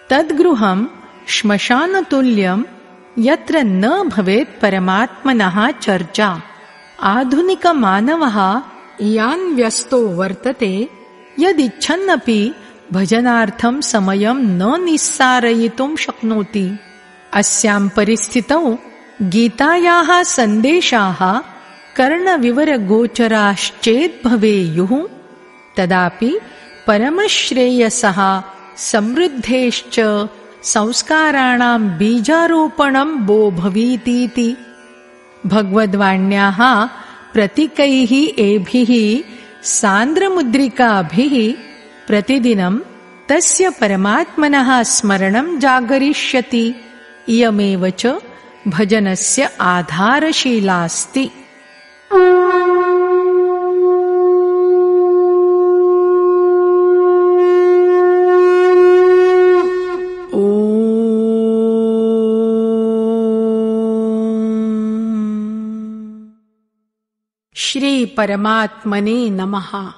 तद्गृहं श्मशानतुल्यं यत्र न भवेत् परमात्मनः चर्चा। आधुनिकमानवः यान् व्यस्तो वर्तते यदिच्छन्नपि भजनार्थं समयं न निस्सारयितुं शक्नोति। अस्यां परिस्थितौ गीतायाः सन्देशाः कर्णविवरगोचराश्चेद् भवेयुः तदापि परमश्रेयसः समृद्धेश्च संस्काराणां बीजारोपणं वो भवीतीति। भगवद्वाण्याः प्रतीकैः एभिः सान्द्रमुद्रिकाभिः प्रतिदिनं तस्य परमात्मनः स्मरणं जागरिष्यति। इयमेव च भजनस्य आधारशीलास्ति। श्री परमात्मने नमः।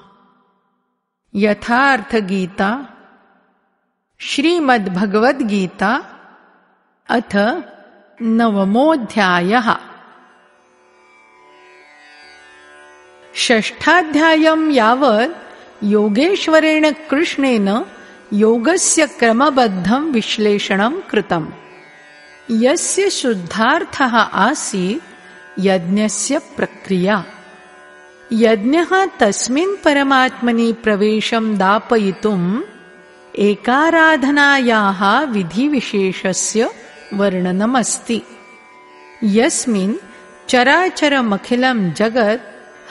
यथार्थ गीता श्रीमद्भगवद्गीता अथ 9मोऽध्यायः। षष्ठाध्यायं यावत् योगेश्वरेण कृष्णेन योगस्य क्रमबद्धं विश्लेषणं कृतम्। यस्य शुद्धार्थः आसीत् यज्ञस्य प्रक्रिया। यज्ञः तस्मिन् परमात्मनि प्रवेशं दापयितुम् एकाराधनायाः विधिविशेषस्य वर्णनमस्ति। यस्मिन् चराचरमखिलं जगत्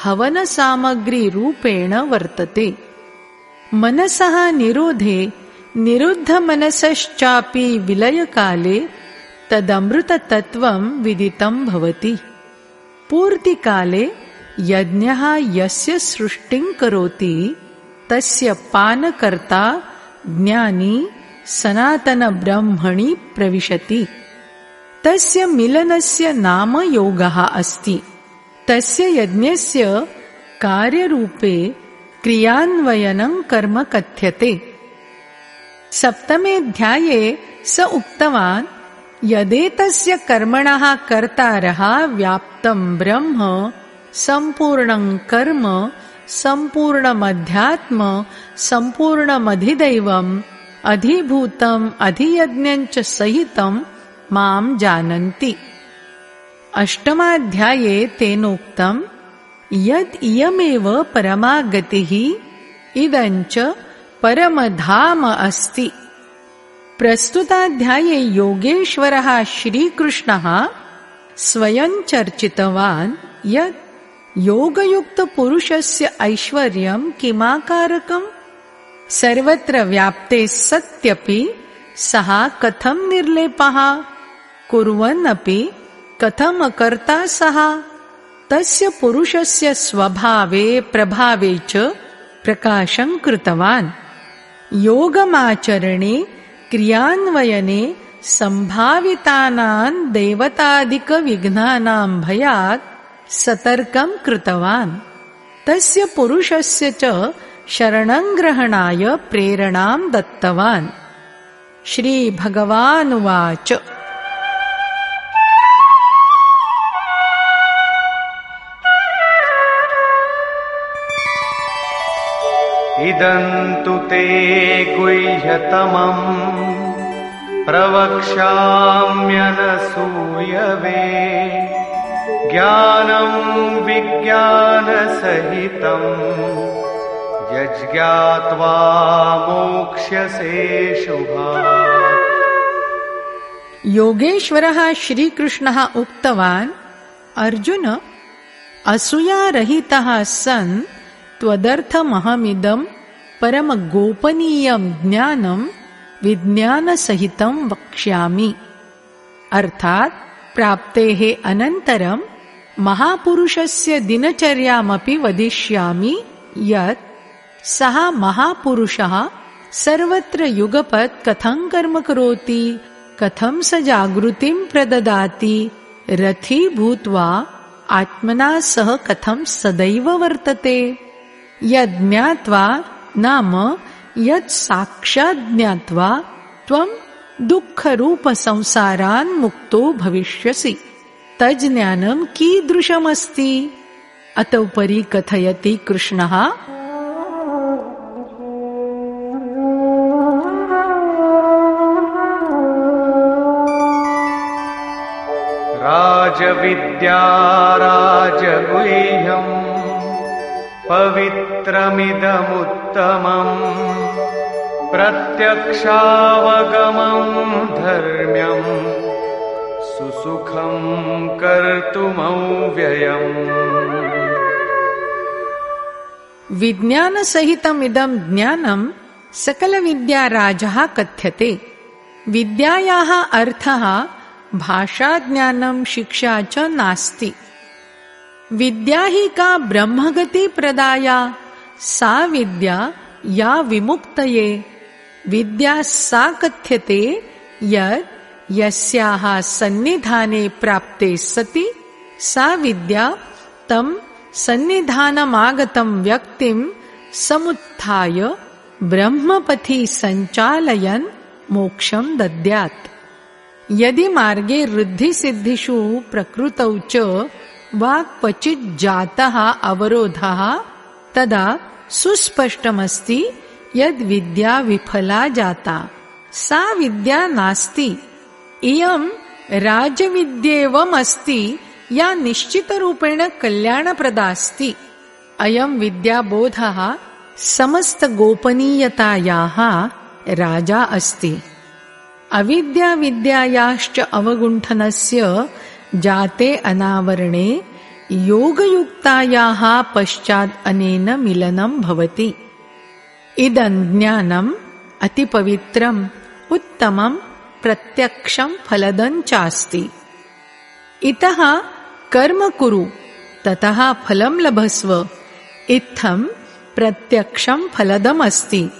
हवनसामग्रीरूपेण वर्तते। मनसः निरोधे निरुद्धमनसश्चापि विलयकाले तदमृततत्त्वं विदितं भवति। पूर्तिकाले यज्ञः यस्य सृष्टिं करोति तस्य पानकर्ता ज्ञानी सनातनब्रह्मणि प्रविशति। तस्य मिलनस्य नाम योगः अस्ति। तस्य यज्ञस्य कार्यरूपे क्रियान्वयनं कर्म कथ्यते। सप्तमेऽध्याये स उक्तवान् यदेतस्य कर्मणः कर्तारः व्याप्तं ब्रह्म सम्पूर्णं कर्म सम्पूर्णमध्यात्म सम्पूर्णमधिदैवम् अधिभूतम् अधियज्ञञ्च सहितं मां जानन्ति। अष्टमाध्याये तेनोक्तं यद् इयमेव परमा गतिः इदञ्च परमधाम अस्ति। प्रस्तुताध्याये योगेश्वरः श्रीकृष्णः स्वयं चर्चितवान् यत् योगयुक्तपुरुषस्य ऐश्वर्यं किमाकारकम्। सर्वत्र व्याप्ते सत्यपि सः कथं निर्लेपः, कुर्वन्नपि कथमकर्ता सः। तस्य पुरुषस्य स्वभावे प्रभावे च प्रकाशं कृतवान्। योगमाचरणे क्रियान्वयने सम्भावितानां देवतादिकविघ्नानां भयात् सतर्कं कृतवान्। तस्य पुरुषस्य च शरणं ग्रहणाय प्रेरणां दत्तवान्। श्रीभगवानुवाच इदं तु ते गुह्यतमं प्रवक्ष्याम्यनसूयवे ज्ञानं विज्ञानसहितं यज्ञात्वा मोक्ष्यसे शुभात्। योगेश्वरः श्रीकृष्णः उक्तवान् अर्जुन, असूयारहितः सन् त्वदर्थमहमिदं परमगोपनीयं ज्ञानं विज्ञानसहितं वक्ष्यामि। अर्थात् प्राप्तेः अनन्तरं महापुरुषस्य दिनचर्यामपि वदिष्यामि यत् सः महापुरुषः सर्वत्र युगपत् कथं कर्म करोति, कथं स जागृतिं प्रददाति, रथी भूत्वा आत्मना सह कथं सदैव वर्तते। यज्ञात्वा नाम यत् साक्षात् ज्ञात्वा त्वं दुःखरूप संसारान् मुक्तो भविष्यसि। तज्ज्ञानं कीदृशमस्ति? अतोपरि कथयति कृष्णः। राजविद्या राजगुह्यम् पवित्रमिदमुत्तमम् प्रत्यक्षावगमं धर्म्यम् सुसुखं कर्तुमव्ययम्। विज्ञानसहितमिदं ज्ञानं सकलविद्याराजः कथ्यते। विद्यायाः अर्थः भाषाज्ञानं शिक्षा च नास्ति। विद्या हि का ब्रह्मगतिप्रदाया सा विद्या या विमुक्तये। विद्या सा कथ्यते यत् यस्याः सन्निधाने प्राप्ते सति सा विद्या तं सन्निधानमागतं व्यक्तिं समुत्थाय ब्रह्मपथि सञ्चालयन् मोक्षं दद्यात्। यदि मार्गे वृद्धिसिद्धिषु प्रकृतौ च वा क्वचित् जातः अवरोधः तदा सुस्पष्टमस्ति यद् विद्या विफला जाता, सा विद्या नास्ति। इयं राजविद्येवमस्ति या निश्चितरूपेण कल्याणप्रदास्ति। अयं विद्याबोधः समस्तगोपनीयतायाः राजा अस्ति। अविद्याविद्यायाश्च अवगुण्ठनस्य जाते अनावरणे योगयुक्तायाः पश्चात् अनेन मिलनं भवति। इदं ज्ञानम् अतिपवित्रम् उत्तमं प्रत्यक्षं फलदं चास्ति। इतः कर्म कुरु ततः फलं लभस्व इत्थं प्रत्यक्षं फलदमस्ति।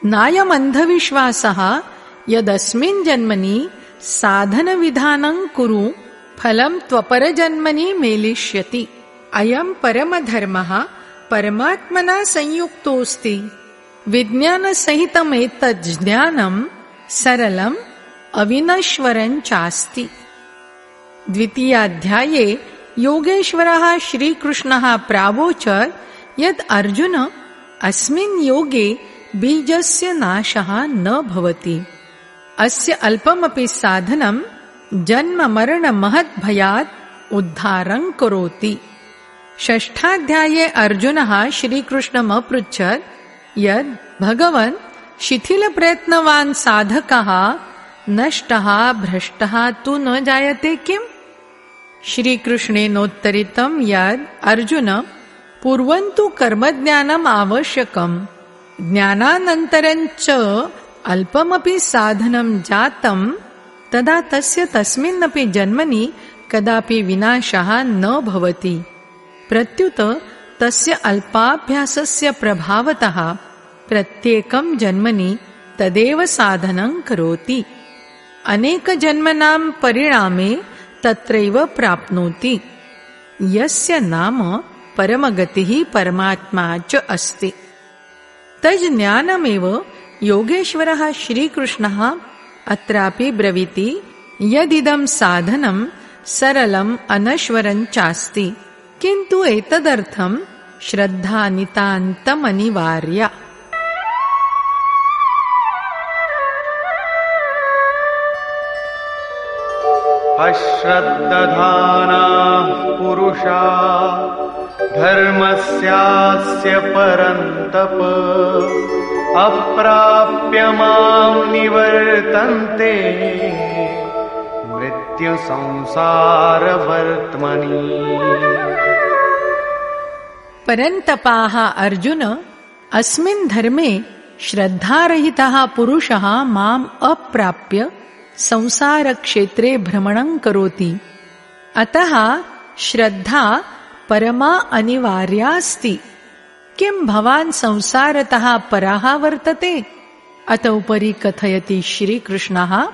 नायमन्धविश्वासः यदस्मिन् जन्मनि साधनविधानं कुरु फलं त्वपरजन्मनि मेलिष्यति। अयं परमधर्मः परमात्मना संयुक्तोऽस्ति। विज्ञानसहितमेतत् ज्ञानं सरलम् अविनश्वरं चास्ति। द्वितीयाध्याये योगेश्वरः श्रीकृष्णः प्रावोचत् यत् अर्जुन अस्मिन् योगे बीजस्य नाशः न भवति। अस्य अल्पमपि साधनं जन्ममरणमहद्भयात् उद्धारं करोति। षष्ठाध्याये अर्जुनः श्रीकृष्णम् अपृच्छत् यद् भगवन् शिथिलप्रयत्नवान् साधकः नष्टः भ्रष्टः तु न जायते किम्? श्रीकृष्णेनोत्तरितं यद् अर्जुन पूर्वं तु कर्मज्ञानम् आवश्यकम्, ज्ञानानन्तरं च अल्पमपि साधनं जातं तदा तस्य तस्मिन्नपि जन्मनि कदापि विनाशः न भवति। प्रत्युत तस्य अल्पाभ्यासस्य प्रभावतः प्रत्येकं जन्मनि तदेव साधनं करोति। अनेकजन्मनां परिणामे तत्रैव प्राप्नोति। यस्य नाम परमगतिः परमात्मा च अस्ति। तज्ज्ञानमेव योगेश्वरः श्रीकृष्णः अत्रापि ब्रवीति यदिदं साधनं सरलम् अनश्वरं चास्ति, किन्तु एतदर्थं श्रद्धा नितान्तमनिवार्या। अश्रद्दधानाः पुरुषा धर्मस्यास्य परन्तप अप्राप्य मां निवर्तन्ते मृत्युसंसारवर्त्मनि। परन्तपाः अर्जुन, अस्मिन् धर्मे श्रद्धारहितः पुरुषः माम् अप्राप्य संसारक्षेत्रे भ्रमणं करोति। अतः श्रद्धा परमा अनिवार्या अस्ति। किं भवान् संसारतः परः वर्तते? अत उपरि कथयति श्रीकृष्णः।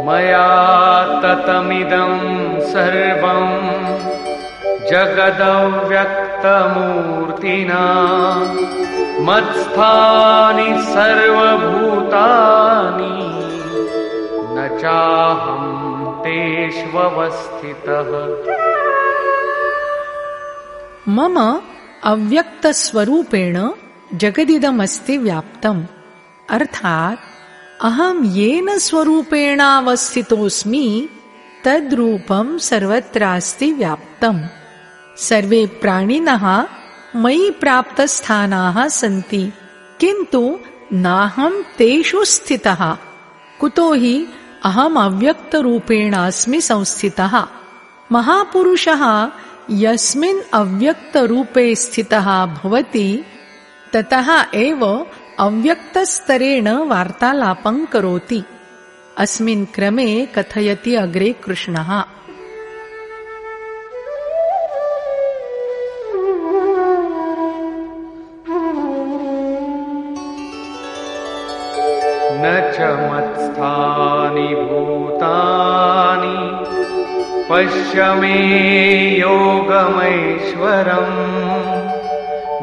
मया ततमिदं सर्वं जगदव्यक्तमूर्तिना मत्स्थानि सर्वभूतानि न चाहं तेष्वस्थितः। मम अव्यक्तस्वरूपेण जगदिदमस्ति व्याप्तम्, अर्थात अहम येन स्वरूपेणावस्थितोऽस्मि तद्रूपं सर्वत्रास्ति व्याप्तम्। सर्वे प्राणिनः मयि प्राप्तस्थानाः सन्ति, किन्तु नाहं तेषु स्थितः। कुतो हि अहम् अव्यक्तरूपेणास्मि संस्थितः। महापुरुषः यस्मिन् अव्यक्तरूपे स्थितः भवति ततः एव अव्यक्तस्तरेण वार्तालापं करोति। अस्मिन् क्रमे कथयति अग्रे कृष्णः। न च मत्स्थानि भूतानि पश्य मे योगमैश्वरम्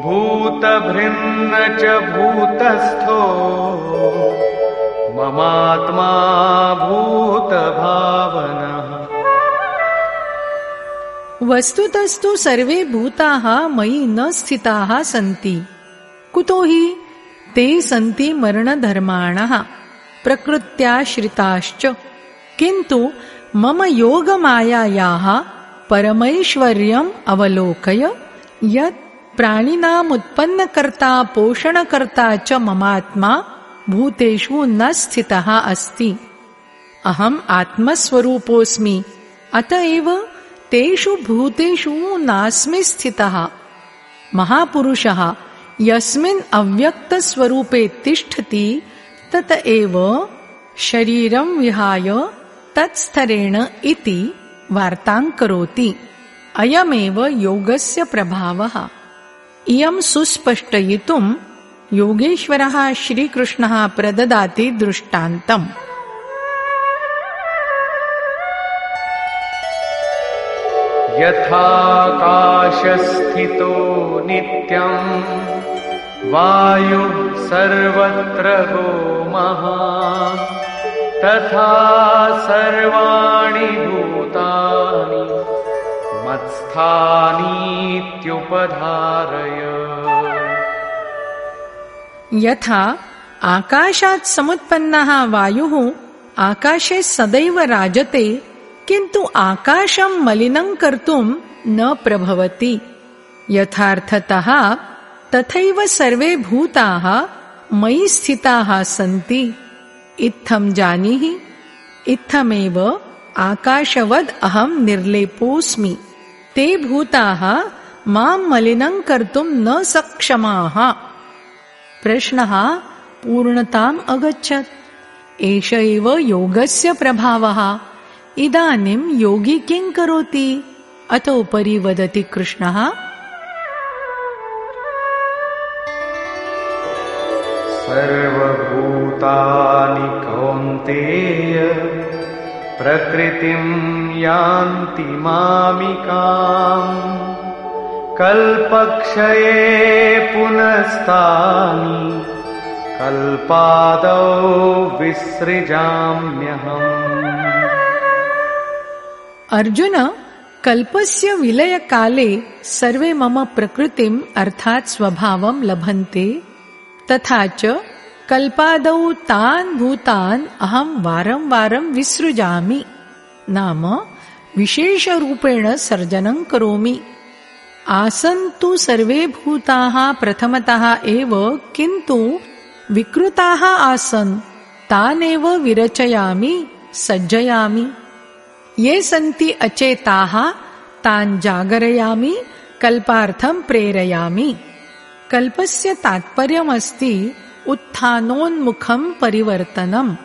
भूतभृन्न च भूतस्थो ममात्मा भूतभावनः। वस्तुतस्तु सर्वे भूताः मयि न स्थिताः सन्ति। कुतो हि ते सन्ति मरणधर्माणः प्रकृत्याश्रिताश्च। किन्तु मम योगमायायाः परमैश्वर्यम् अवलोकय यत् प्राणिनामुत्पन्नकर्ता पोषणकर्ता च ममात्मा भूतेषु न स्थितः अस्ति। अहम् आत्मस्वरूपोऽस्मि, अतएव तेषु भूतेषु नास्मि स्थितः। महापुरुषः यस्मिन् अव्यक्तस्वरूपे तिष्ठति तत एव शरीरं विहाय तत्स्थरेण इति वार्तां करोति। अयमेव योगस्य प्रभावः। इयं सुस्पष्टयितुं योगेश्वरः श्रीकृष्णः प्रददाति दृष्टान्तम्। यथाकाशस्थितो नित्यं वायुः सर्वत्र गो महान् तथा सर्वाणि भूतानि मत्स्थानीत्युपधारय। यथा आकाशात् समुत्पन्नः वायुः आकाशे सदैव राजते, किन्तु आकाशं मलिनं कर्तुं न प्रभवति। यथार्थतः तथैव सर्वे भूताः मयि स्थिताः सन्ति। इत्थं जानीहि, इत्थमेव आकाशवद् अहं निर्लेपोऽस्मि। ते भूताः मां मलिनं कर्तुं न सक्षमाः। प्रश्नः पूर्णताम् अगच्छत्। एष एव योगस्य प्रभावः। इदानीं योगी किं करोति? अतोपरि वदति कृष्णः। सर्वभूतानि कौन्तेय प्रकृतिं यान्ति मामिकाम् कल्पक्षये पुनस्तानि कल्पादौ विसृजाम्यहम्। अर्जुन, कल्पस्य विलयकाले सर्वे मम प्रकृतिम् अर्थात् स्वभावं लभन्ते, तथा च कल्पादौ तान् भूतान् अहं वारं वारं विसृजामि, नाम विशेषरूपेण सर्जनं करोमि। आसन् तु सर्वे भूताः प्रथमतः एव, किन्तु विकृताः आसन्, तानेव विरचयामि, सज्जयामि। ये सन्ति अचेताः तान् जागरयामि, कल्पार्थं प्रेरयामि। कल्पस्य तात्पर्यमस्ति उत्थानोन्मुखं परिवर्तनम्।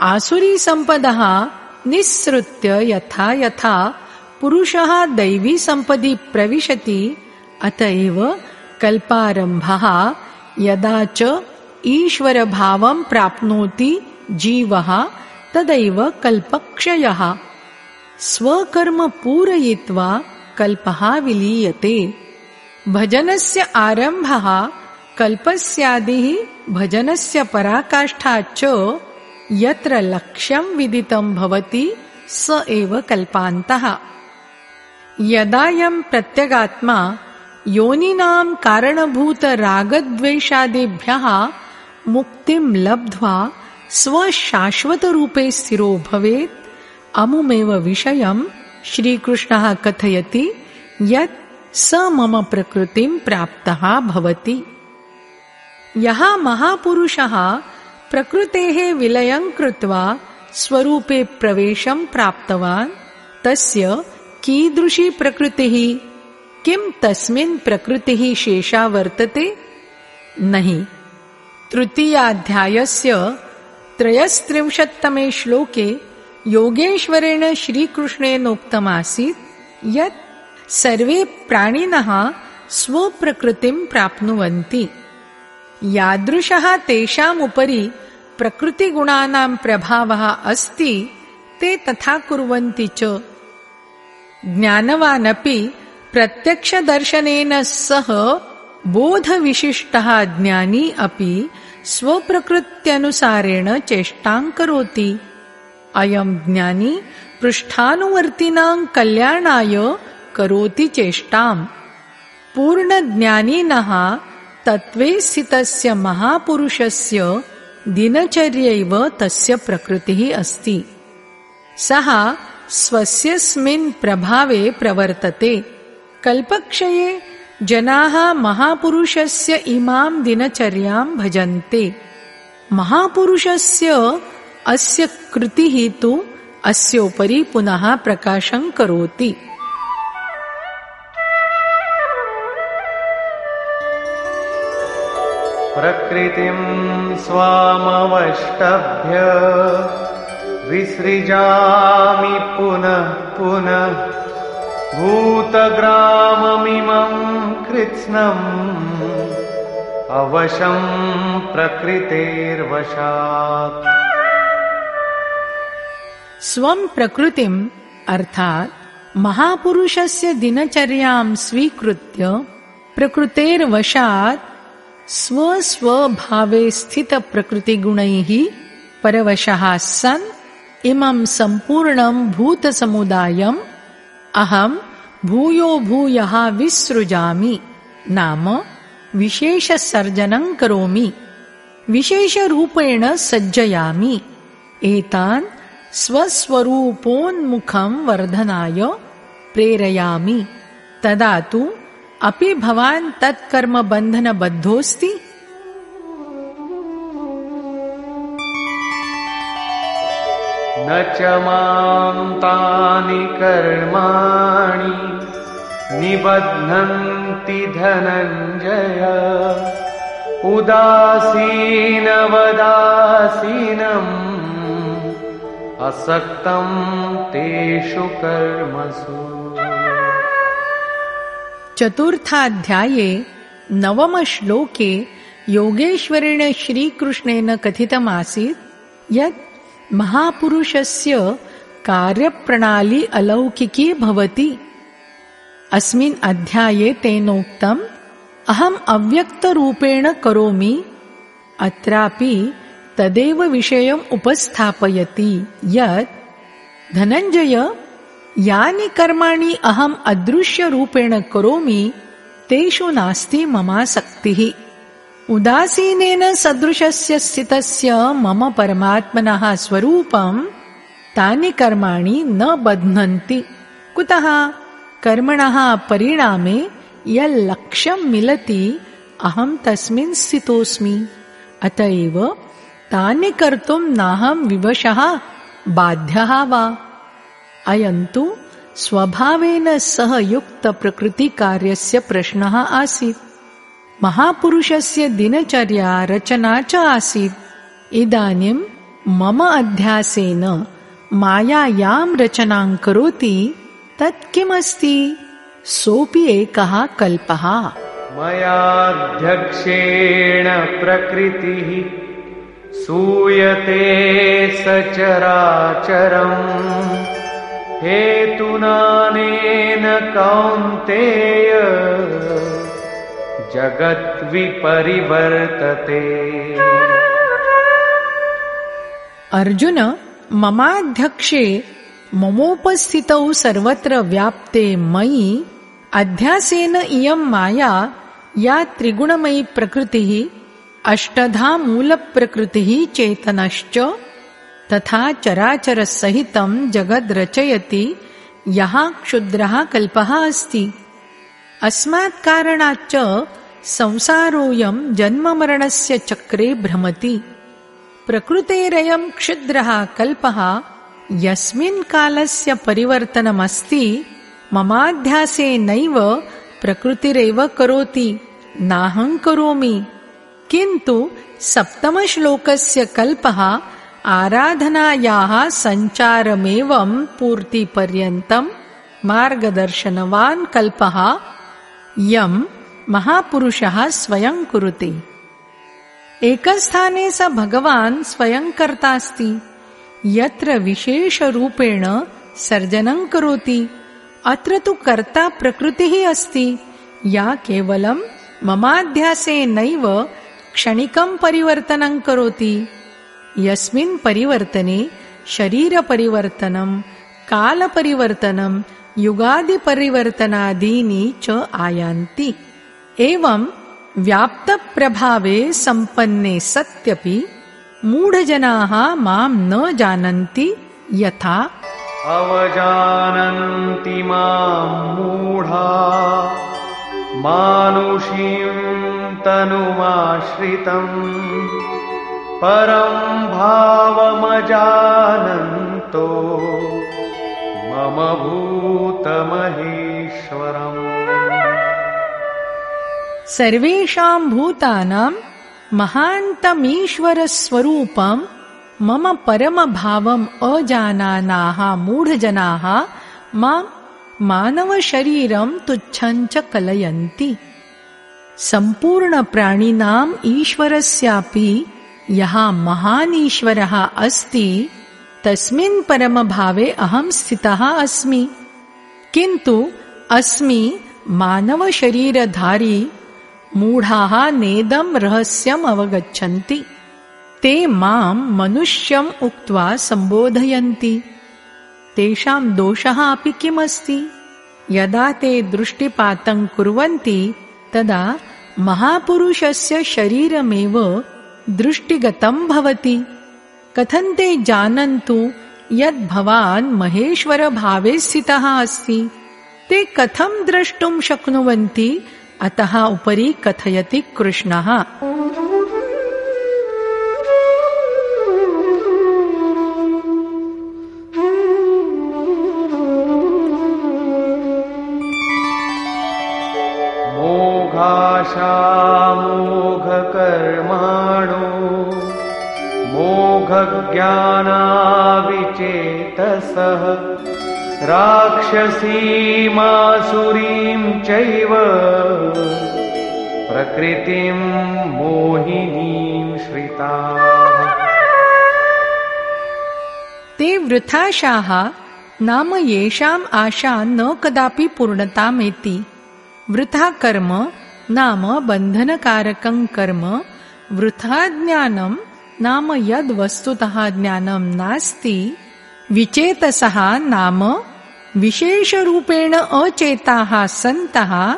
आसुरी सम्पदः निःसृत्य यथा यथा पुरुषः दैवी सम्पदि प्रविशति, अतएव कल्पारम्भः यदा च ईश्वरभावं प्राप्नोति जीवः तदैव कल्पक्षयः। स्वकर्म पूरयित्वा कल्पः विलीयते। भजनस्य आरम्भः कल्पस्यादिः भजनस्य पराकाष्ठा च यत्र लक्ष्यं विदितं भवति स एव कल्पान्तः। यदायं प्रत्यगात्मा योनिनां कारणभूतरागद्वेषादिभ्यः मुक्तिं लब्ध्वा स्वशाश्वतरूपे स्थिरो भवेत्, अमुमेव विषयं श्रीकृष्णः कथयति यत् स मम प्रकृतिं प्राप्तः भवति। यः महापुरुषः प्रकृतेः विलयं कृत्वा स्वरूपे प्रवेशं प्राप्तवान्, तस्य कीदृशी प्रकृतिः? किं तस्मिन् प्रकृतिः शेषा वर्तते? नहि। तृतीयाध्यायस्य 33तमे श्लोके योगेश्वरेण श्रीकृष्णेनोक्तमासीत् यत् सर्वे प्राणिनः स्वप्रकृतिं प्राप्नुवन्ति। यादृशः तेषाम् उपरि प्रकृतिगुणानां प्रभावः अस्ति, ते तथा कुर्वन्ति च। ज्ञानवानपि प्रत्यक्षदर्शनेन सह बोधविशिष्टः ज्ञानी अपि स्वप्रकृत्यनुसारेण चेष्टां करोति। अयं ज्ञानी पृष्ठानुवर्तिनां कल्याणाय करोति चेष्टाम्। पूर्णज्ञानिनः तत्त्वे स्थितस्य महापुरुषस्य दिनचर्यैव तस्य प्रकृतिः अस्ति। सः स्वस्यस्मिन् प्रभावे प्रवर्तते। कल्पक्षये जनाः महापुरुषस्य इमां दिनचर्यां भजन्ते। महापुरुषस्य अस्य कृतिः तु अस्योपरि पुनः प्रकाशं करोति। प्रकृतिं स्वामवष्टभ्य विसृजामि पुनः पुनः भूतग्राममिमं कृत्स्नम् अवशं प्रकृतेर्वशात्। स्वं प्रकृतिम् अर्थात् महापुरुषस्य दिनचर्यां स्वीकृत्य प्रकृतेर्वशात् स्वस्वभावे स्थितप्रकृतिगुणैः परवशः सन् इमं सम्पूर्णं भूतसमुदायम् अहं भूयो भूयः विसृजामि, नाम विशेषसर्जनं करोमि, विशेषरूपेण सज्जयामि, एतान् स्वस्वरूपोन्मुखं वर्धनाय प्रेरयामि। तदा तु अपि भवान् तत्कर्म बन्धनबद्धोऽस्ति? न च मां तानि कर्माणि निबध्नन्ति धनञ्जय उदासीनवदासीनम् असक्तं तेषु कर्मसु। चतुर्थाध्याये 9 श्लोके योगेश्वरेण श्रीकृष्णेन कथितमासीत् यत् महापुरुषस्य कार्यप्रणाली अलौकिकी भवति। अस्मिन् अध्याये तेनोक्तम् अहम् अव्यक्तरूपेण करोमि। अत्रापि तदेव विषयम् उपस्थापयति यत् धनञ्जय, यानि कर्माणि अहम् अदृश्यरूपेण करोमि तेषु नास्ति ममासक्तिः। उदासीनेन सदृशस्य स्थितस्य मम परमात्मनः स्वरूपं तानि कर्माणि न बध्नन्ति। कुतः? कर्मणः परिणामे यल्लक्ष्यं मिलति अहं तस्मिन् स्थितोऽस्मि। अत एव तानि कर्तुं नाहं विवशः बाध्यः वा। अयं तु स्वभावेन सह युक्तप्रकृतिकार्यस्य प्रश्नः आसीत्। महापुरुषस्य दिनचर्या रचना च आसीत्। इदानीं मम अध्यासेन मायायां रचनां करोति तत् किमस्ति? सोऽपि एकः कल्पः। मयाध्यक्षेण प्रकृतिः सूयते सचराचरम् हेतुनानेन कौन्तेय जगद्विपरिवर्तते। अर्जुन, ममाध्यक्षे ममोपस्थितौ सर्वत्र व्याप्ते मयि अध्यासेन इयं माया या त्रिगुणमयी प्रकृतिः अष्टधा मूलप्रकृतिः चेतनश्च तथा चराचरसहितं जगद् रचयति यः क्षुद्रः कल्पः अस्ति। अस्मात् कारणाच्च संसारोऽयं जन्ममरणस्य चक्रे भ्रमति। प्रकृतेरयं क्षुद्रः कल्पः यस्मिन् कालस्य परिवर्तनमस्ति ममाध्यासेनैव प्रकृतिरेव करोति, नाहं करोमि। किन्तु सप्तमश्लोकस्य कल्पः आराधनायाः सञ्चारमेवं पूर्तिपर्यन्तं मार्गदर्शनवान् कल्पः यं महापुरुषः स्वयं कुरुते। एकस्थाने स भगवान् स्वयं कर्तास्ति, यत्र विशेषरूपेण सर्जनं करोति। अत्र तु कर्ता प्रकृतिः अस्ति, या केवलं ममाध्यासेनैव क्षणिकं परिवर्तनं करोति। यस्मिन् परिवर्तने शरीरपरिवर्तनं, कालपरिवर्तनं, युगादिपरिवर्तनादीनि च आयान्ति। एवं व्याप्तप्रभावे सम्पन्ने सत्यपि मूढजनाः मां न जानन्ति यथा अवजानन्ति मां मूढा मानुषीं तनुमाश्रितम् परं भावमजानन्तो मम भूतमहेश्वरम्। सर्वेषां भूतानां महान्तमीश्वरस्वरूपं मम परमभावम् अजानानाः मूढजनाः मां मानवशरीरं तुच्छञ्च कलयन्ति। सम्पूर्णप्राणिनाम् ईश्वरस्यापि यः महान् ईश्वरः अस्ति तस्मिन् परमभावे अहं स्थितः अस्मि। किन्तु अस्मि मानवशरीरधारी मूढाः नेदं रहस्यम् अवगच्छन्ति। ते मां मनुष्यम् उक्त्वा सम्बोधयन्ति। तेषां दोषः अपि किमस्ति? यदा ते दृष्टिपातं कुर्वन्ति तदा महापुरुषस्य शरीरमेव दृष्टिगतं भवति। कथं ते जानन्तु यद् भवान् महेश्वरभावे स्थितः अस्ति? ते कथं द्रष्टुं शक्नुवन्ति? अतः उपरि कथयति कृष्णः। मोघकर्माणो मोघज्ञानाविचेतसः राक्षसीमासुरीं चैव प्रकृतिं मोहिनीं श्रिताः। ते वृथाशाः नाम येषाम् आशा न कदापि पूर्णतामेति। वृथा कर्म नाम बन्धनकारकं कर्म। वृथा ज्ञानं नाम यद् वस्तुतः ज्ञानं नास्ति। विचेतसः नाम विशेषरूपेण अचेताः सन्तः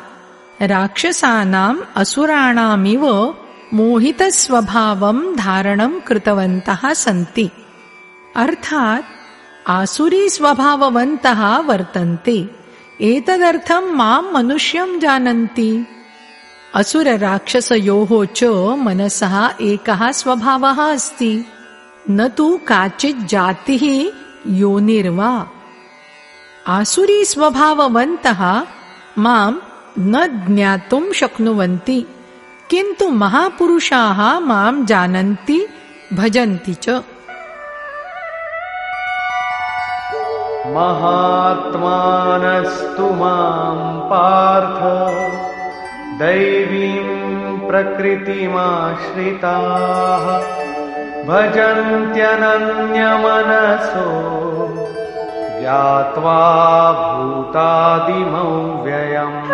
राक्षसानाम् असुराणामिव मोहितस्वभावं धारणं कृतवन्तः सन्ति। अर्थात् आसुरी स्वभाववन्तः वर्तन्ते। एतदर्थं मां मनुष्यं जानन्ति। असुरराक्षसयोः च मनसः एकः स्वभावः अस्ति, न तु काचित् जातिः योनिर्वा। आसुरी स्वभाववन्तः मां न ज्ञातुं शक्नुवन्ति, किन्तु महापुरुषाः मां जानन्ति, भजन्ति च। महात्मानस्तु मां पार्थ दैवीं प्रकृतिमाश्रिताः भजन्त्यनन्यमनसो ध्यात्वा भूतादिमव्ययम्।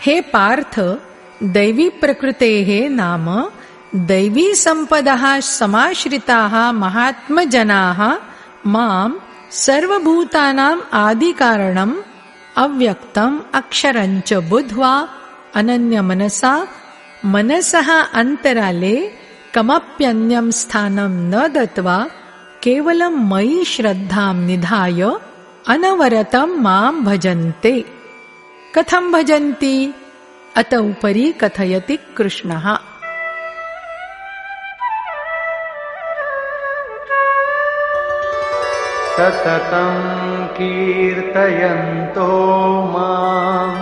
हे पार्थ, दैवी प्रकृतेः नाम दैवी संपदः समाश्रिताः महात्मजनाः मां सर्वभूतानाम् आदिकारणम् अव्यक्तम् अक्षरञ्च बुद्ध्वा अनन्यमनसा मनसः अन्तराले कमप्यन्यं स्थानं न दत्वा केवलं मयि श्रद्धां निधाय अनवरतं मां भजन्ते। कथं भजन्ति? अत उपरि कथयति कृष्णः। सततं कीर्तयन्तो मां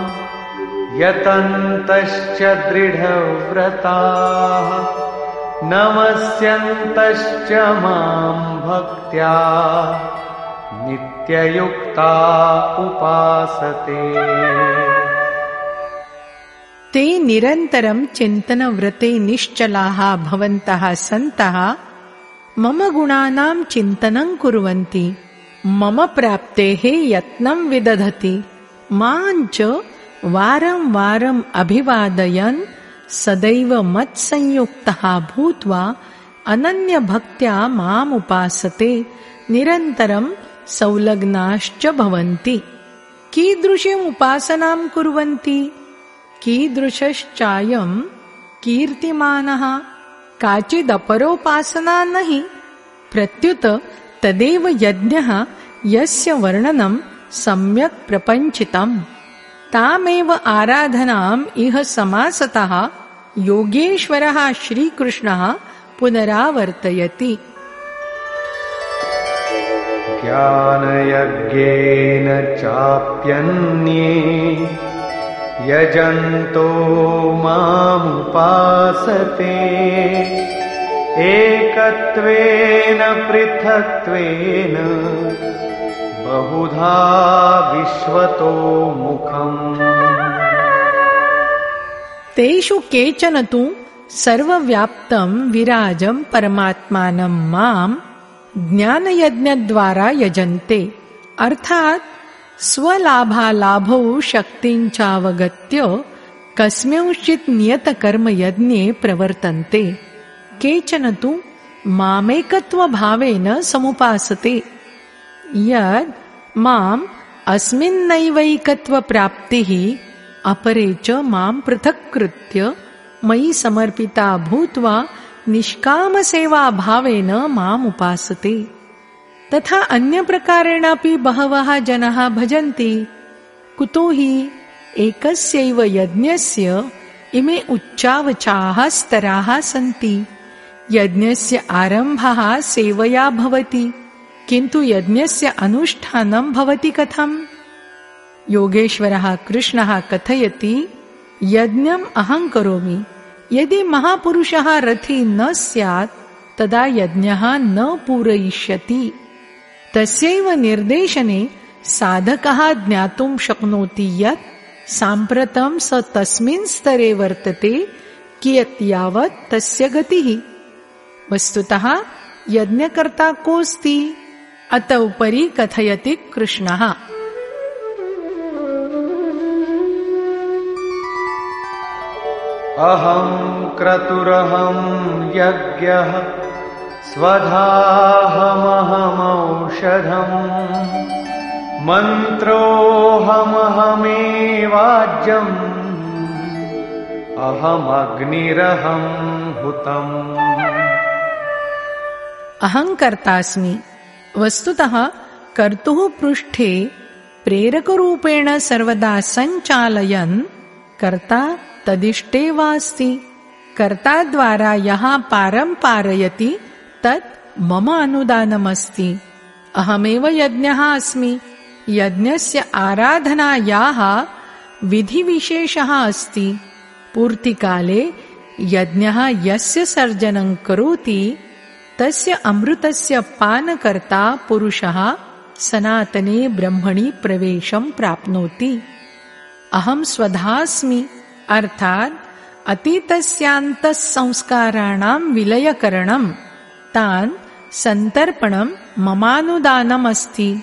यतन्तश्च दृढव्रताः नमस्यन्तश्च मां भक्त्या नित्ययुक्ता उपासते। ते निरन्तरं चिन्तनव्रते निश्चलाः भवन्तः सन्तः मम गुणानां चिन्तनं कुर्वन्ति, मम प्राप्तेः यत्नं विदधति, मां च वारं वारम् अभिवादयन् सदैव मत्संयुक्तः भूत्वा अनन्यभक्त्या माम् उपासते, निरन्तरं संलग्नाश्च भवन्ति। कीदृशीम् उपासनां कुर्वन्ति? कीदृशश्चायं कीर्तिमानः, काचिदपरोपासना न हि, प्रत्युत तदेव यज्ञः यस्य वर्णनं सम्यक् प्रपञ्चितम्। तामेव आराधनाम् इह समासतः योगेश्वरः श्रीकृष्णः पुनरावर्तयति। ज्ञानयज्ञेन चाप्यन्ये यजन्तो मामुपासते एकत्वेन पृथक्त्वेन बहुधा विश्वतो मुखम्। तेषु केचन तु सर्वव्याप्तं विराजं परमात्मानं मां ज्ञानयज्ञद्वारा यजन्ते, अर्थात् स्वलाभालाभौ शक्तिञ्चावगत्य कस्मिंश्चित् नियतकर्मयज्ञे प्रवर्तन्ते। केचन तु मामेकत्वभावेन समुपासते, यद् माम् अस्मिन्नैवैकत्वप्राप्तिः अपरे च मां पृथक्कृत्य मयि समर्पिता भूत्वा निष्कामसेवाभावेन माम् उपासते। तथा अन्यप्रकारेणापि बहवः जनाः भजन्ति। कुतो हि एकस्यैव यज्ञस्य इमे उच्चावचाः स्तराः सन्ति। यज्ञस्य आरम्भः सेवया भवति, किन्तु यज्ञस्य अनुष्ठानं भवति कथम्? योगेश्वरः कृष्णः कथयति, यज्ञम् अहं करोमि। यदि महापुरुषः रथी न स्यात् तदा यज्ञः न पूरयिष्यति। तस्यैव निर्देशने साधकः ज्ञातुं शक्नोति यत् साम्प्रतं स तस्मिन् स्तरे वर्तते कियत् यावत् तस्य गतिः। वस्तुतः यज्ञकर्ता कोऽस्ति? अत उपरि कथयति कृष्णः। अहं क्रतुरहं यज्ञः स्वधाहमहमौषधम् मन्त्रोऽहमहमेवाज्यम् अहमग्निरहं हुतम्। अहंकर्तास्मि। वस्तुतः कर्तुः पृष्ठे प्रेरकरूपेण सर्वदा सञ्चालयन् कर्ता तदिष्टेवास्ति। कर्ता द्वारा यः पारं पारयति तत् मम अनुदानमस्ति। अहमेव यज्ञः अस्मि। यज्ञस्य आराधनायाः विधिविशेषः अस्ति। पूर्तिकाले यज्ञः यस्य सर्जनं करोति तस्य अमृतस्य पानकर्ता पुरुषः सनातने ब्रह्मणि प्रवेशं प्राप्नोति। अहं स्वधास्मि, अर्थात् अतीतस्यान्तःसंस्काराणां विलयकरणं, तान् सन्तर्पणं ममानुदानमस्ति।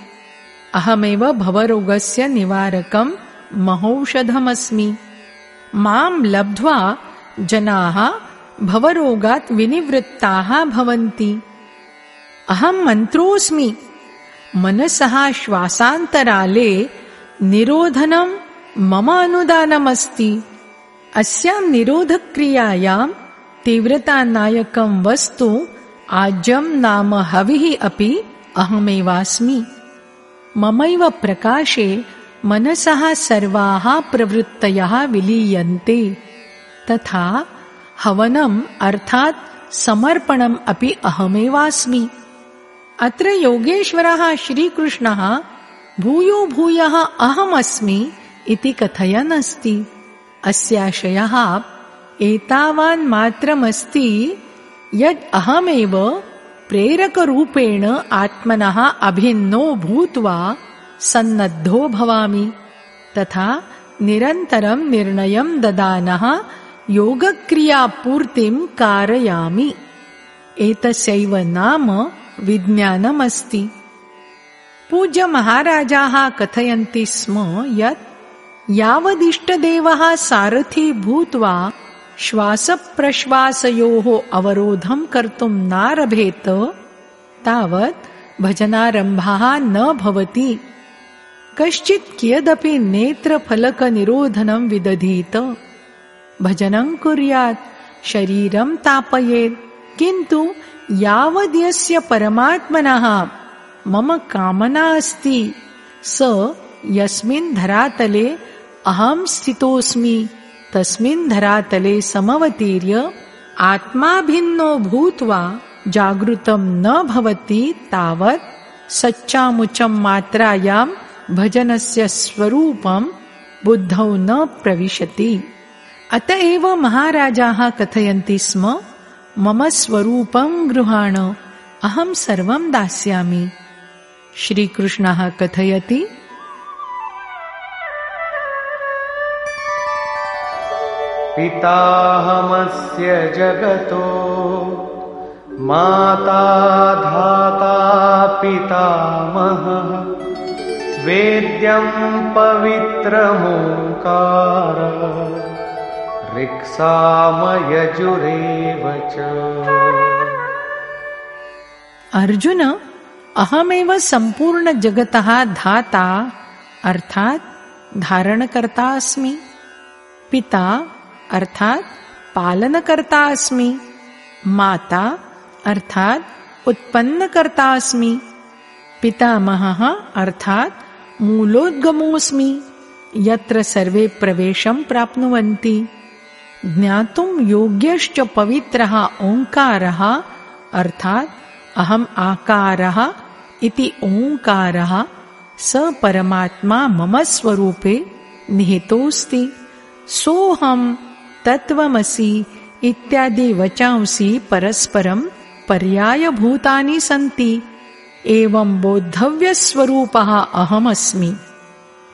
अहमेव भवरोगस्य निवारकं महौषधमस्मि। मां लब्ध्वा जनाः भवरोगात् विनिवृत्ताः भवन्ति। अहं मन्त्रोऽस्मि। मनसः श्वासान्तराले निरोधनं मम अनुदानमस्ति। अस्यां निरोधक्रियायां तीव्रतानायकं वस्तु आज्यं नाम हविः अपि अहमेवास्मि। ममैव प्रकाशे मनसः सर्वाः प्रवृत्तयः विलीयन्ते। तथा हवनम् अर्थात् समर्पणम् अपि अहमेवास्मि। अत्र योगेश्वरः श्रीकृष्णः भूयो भूयः अहमस्मि इति कथयन् अस्ति। अस्याशयः एतावान् मात्रमस्ति यद् अहमेव प्रेरकरूपेण आत्मनः अभिन्नो भूत्वा सन्नद्धो भवामि। तथा निरन्तरं निर्णयं ददानः योगक्रियापूर्तिं कारयामि। एतस्यैव नाम विज्ञानमस्ति। पूज्य महाराजाः कथयन्ति स्म यत् यावदिष्टदेवः सारथी भूत्वा श्वासप्रश्वासयोः अवरोधं कर्तुं नारभेत तावत् भजनारम्भः न भवति। कश्चित् कियदपि नेत्रफलकनिरोधनं विदधीत, भजनं कुर्यात्, शरीरं तापयेत्, किन्तु यावद्यस्य परमात्मनः मम कामना अस्ति स यस्मिन् धरातले अहं स्थितोऽस्मि तस्मिन् धरातले समवतीर्य आत्माभिन्नो भूत्वा जागृतं न भवति तावत् सच्चामुचं मात्रायां भजनस्य स्वरूपं बुद्धौ न प्रविशति। अत एव महाराजाः कथयन्ति स्म मम स्वरूपं गृहाण, अहं सर्वं दास्यामि। श्रीकृष्णः कथयति पिताहमस्य जगतो माता धाता पितामहः वेद्यं पवित्रमोङ्कार ऋक्सामयजुरेव च। अर्जुन, अहमेव संपूर्ण जगतः धाता अर्थात धारणकर्ता अस्मि, पिता अर्थात पालनकर्ता अस्मि, माता अर्थात उत्पन्नकर्ता अस्मि, पितामहः अर्थात मूलोद्गमोऽस्मि यत्र सर्वे प्रवेशं प्राप्नुवन्ति। ज्ञातुं योग्यश्च पवित्रः ओङ्कारः अर्थात अहम् आकारः इति ओङ्कारः स परमात्मा मम स्वरूपे निहितोऽस्ति। सोऽहं तत्त्वमसि इत्यादि वचांसि परस्परं पर्यायभूतानि सन्ति। एवं बोद्धव्यस्वरूपः अहमस्मि।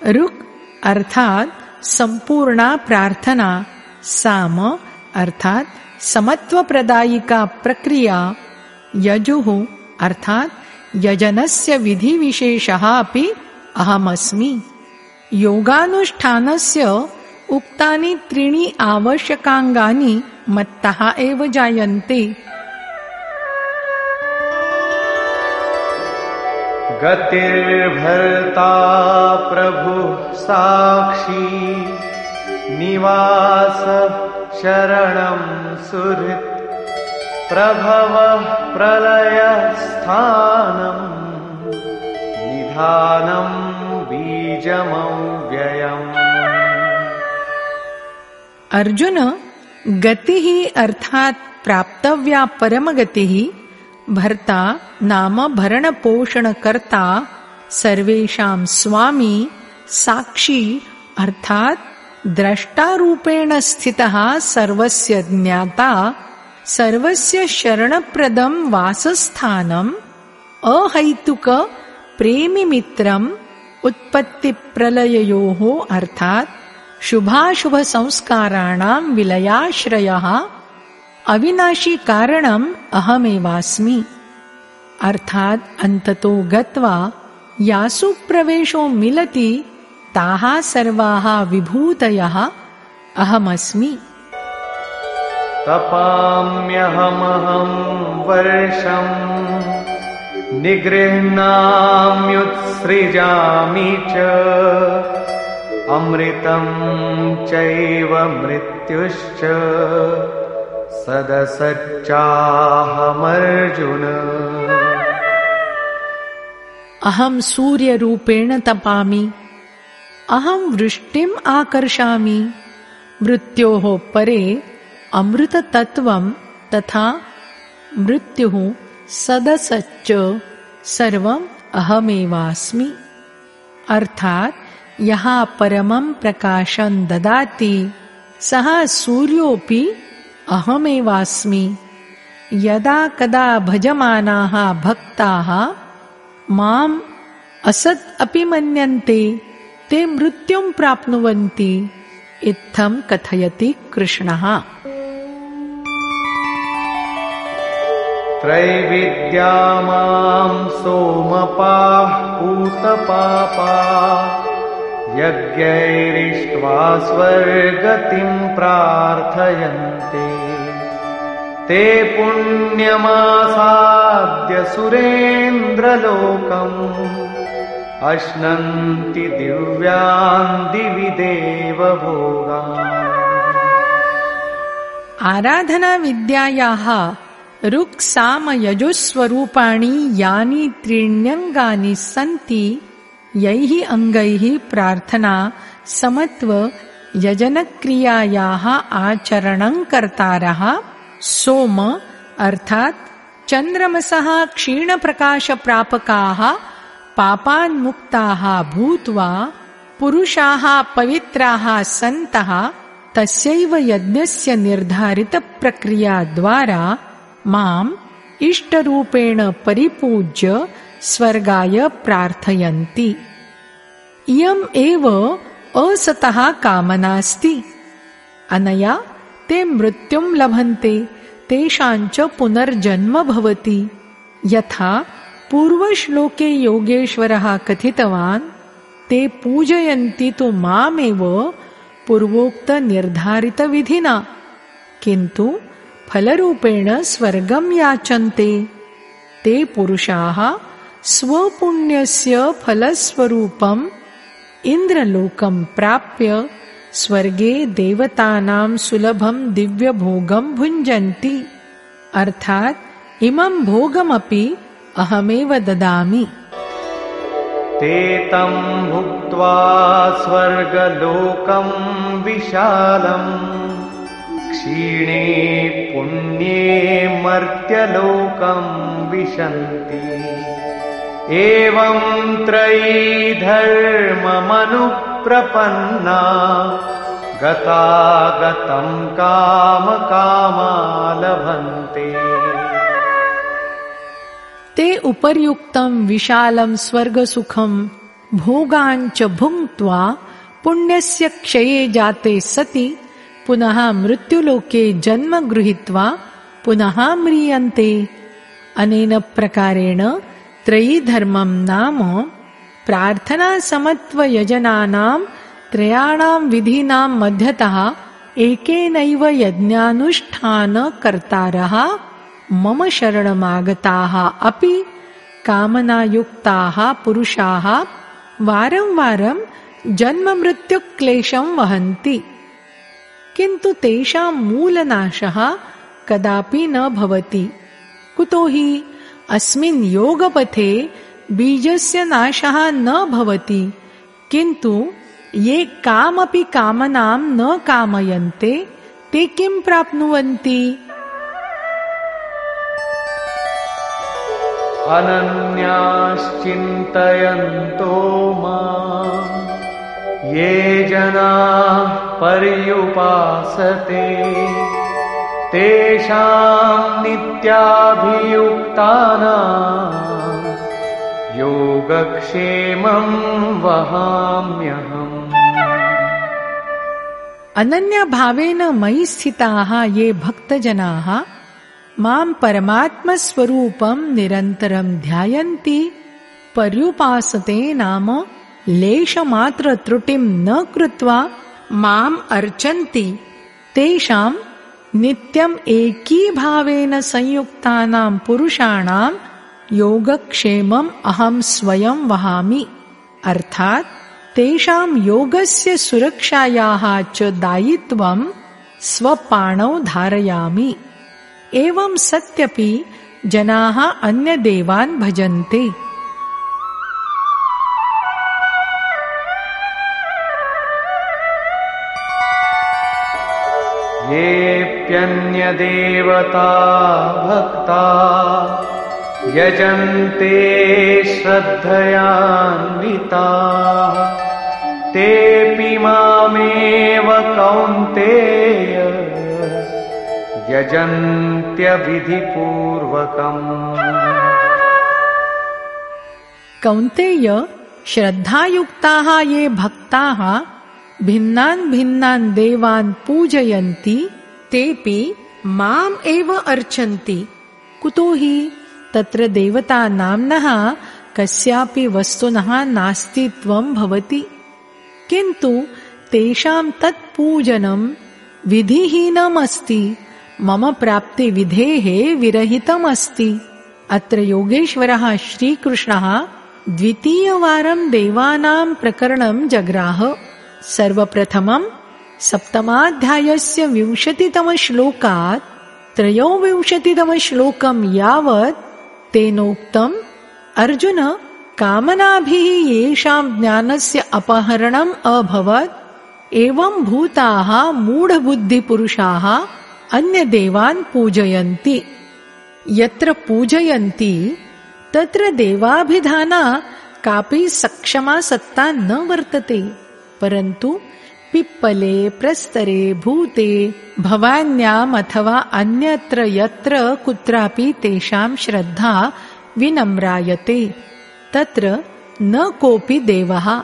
ऋक् अर्थात संपूर्णा प्रार्थना, साम अर्थात समत्वप्रदायिका प्रक्रिया, यजुः अर्थात यजनस्य विधिविशेषः अपि अहमस्मि। योगानुष्ठानस्य उक्तानि त्रीणि आवश्यकाङ्गानि मत्तः एव जायन्ते। गतिर्भर्ता प्रभुः साक्षी निवास शरणं सुहृत् प्रभवः प्रलयस्थानं निधानं बीजमव्ययम्। अर्जुन, गतिः अर्थात प्राप्तव्या परमगतिः, भर्ता नाम भरणपोषणकर्ता, सर्वेषां स्वामी, साक्षी अर्थात द्रष्टारूपेण स्थितः, सर्वस्य ज्ञाता, सर्वस्य शरणप्रदं वासस्थानम्, अहैतुक प्रेमिमित्रम्, उत्पत्तिप्रलययोः अर्थात शुभाशुभ संस्काराणां विलयाश्रयः, अविनाशी कारणम् अहमेवास्मि। अर्थात अंततो गत्वा यासु प्रवेशो मिलति ताः सर्वाः विभूतयः अहमस्मि। तपाम्यहमहं वर्षं निगृह्णाम्युत्सृजामि च अमृतं चैव मृत्युश्च सदसच्चाहमर्जुन। अहं सूर्यरूपेण तपामि, अहं वृष्टिम् आकर्षामि, मृत्योः परे अमृततत्त्वं तथा मृत्युः सदसच्च सर्वम् अहमेवास्मि। अर्थात यः परमं प्रकाशं ददाति सः सूर्योऽपि अहमेवास्मि। यदा कदा भजमानाः भक्ताः माम् असत् अपि मन्यन्ते ते मृत्युं प्राप्नुवन्ति इत्थं कथयति कृष्णः। त्रैविद्या मां सोमपाः पूतपापा यज्ञैरिष्ट्वा स्वर्गतिं प्रार्थयन्ते ते पुण्यमासाद्य सुरेन्द्रलोकम् अश्नन्ति दिव्यान् दिवि देवभोगान्। आराधना विद्यायाः ऋक्सामयजुस्वरूपाणि यानि त्रीण्यङ्गानि सन्ति यैः अङ्गैः प्रार्थना समत्व यजनक्रियायाः आचरणं कर्तारः सोम अर्थात् चन्द्रमसः क्षीणप्रकाशप्रापकाः पापान्मुक्ताः भूत्वा पुरुषाः पवित्राः सन्तः तस्यैव यज्ञस्य निर्धारितप्रक्रियाद्वारा माम् इष्टरूपेण परिपूज्य स्वर्गाय प्रार्थयन्ति। इयम् एव असतः कामनास्ति। अनया ते मृत्युं लभन्ते, तेषाञ्च पुनर्जन्म भवति। यथा पूर्वश्लोके योगेश्वरः कथितवान् ते पूजयन्ति तु मामेव पूर्वोक्तनिर्धारितविधिना, किन्तु फलरूपेण स्वर्गं याचन्ते। ते पुरुषाः स्वपुण्यस्य फलस्वरूपम् इन्द्रलोकं प्राप्य स्वर्गे देवतानां सुलभं दिव्यभोगं भुञ्जन्ति। अर्थात् इमं भोगमपि अहमेव ददामि। ते तं भुक्त्वा स्वर्गलोकं विशालम् क्षीणे पुण्ये मर्त्यलोकं विशन्ति। एवं त्रयी धर्ममनुप्रपन्ना गतागतं कामकामा लभन्ते। ते उपर्युक्तं विशालं स्वर्गसुखं भोगाञ्च भुङ्क्त्वा पुण्यस्य क्षये जाते सति पुनः मृत्युलोके जन्म गृहीत्वा पुनः म्रियन्ते। अनेन प्रकारेण त्रयीधर्मं नाम प्रार्थनासमत्वयजनानां त्रयाणां विधीनां मध्यतः एकेनैव यज्ञानुष्ठानकर्तारः मम शरणमागताः अपि कामनायुक्ताः पुरुषाः वारं वारं जन्ममृत्युक्लेशं वहन्ति, किन्तु तेषां मूलनाशः कदापि न भवति। कुतो हि अस्मिन् योगपथे बीजस्य नाशः न भवति, किन्तु ये कामपि कामनां न कामयन्ते ते किं प्राप्नुवन्ति? अनन्याश्चिन्तयन्तो मां ये जनाः पर्युपासते तेषां नित्याभियुक्तानां योगक्षेमं वहाम्यहम्। अनन्यभावेन मयि स्थिताः ये भक्तजनाः मां परमात्मस्वरूपं निरन्तरं ध्यायन्ति पर्युपासते नाम लेशमात्र त्रुटिं न कृत्वा माम् अर्चन्ति तेषां नित्यम् एकीभावेन संयुक्तानां पुरुषाणां योगक्षेमम् अहं स्वयं वहामि। अर्थात् तेषां योगस्य सुरक्षायाः च दायित्वं स्वपाणौ धारयामि। एवं सत्यपि जनाः अन्यदेवान् भजन्ते। येऽप्यन्यदेवता भक्ता यजन्ते श्रद्धयान्विताः तेऽपि मामेव कौन्तेय यजन्त्यविधिपूर्वकम्। कौन्तेय, श्रद्धायुक्ताः ये भक्ताः भिन्नान् भिन्नान् देवान् पूजयन्ति तेऽपि माम् एव अर्चन्ति। कुतो हि तत्र देवतानाम्नः कस्यापि वस्तुनः नास्तित्वं भवति, किन्तु तेषां तत्पूजनं विधिहीनमस्ति, मम प्राप्तिविधेः विरहितमस्ति। अत्र योगेश्वरः श्रीकृष्णः द्वितीयवारं देवानां प्रकरणं जग्राह। सर्वप्रथमं सप्तमाध्यायस्य 20तमश्लोकात् 23तमश्लोकं यावत् तेनोक्तम्, अर्जुन, कामनाभिः येषां ज्ञानस्य अपहरणम् अभवत् एवं भूताः मूढबुद्धिपुरुषाः अन्यदेवान् पूजयन्ति। यत्र पूजयन्ति तत्र देवाभिधाना कापि सक्षमा सत्ता न वर्तते, परन्तु पिप्पले, प्रस्तरे, भूते, भवान्याम् अथवा अन्यत्र यत्र कुत्रापि तेषां श्रद्धा विनम्रायते तत्र न कोऽपि देवः।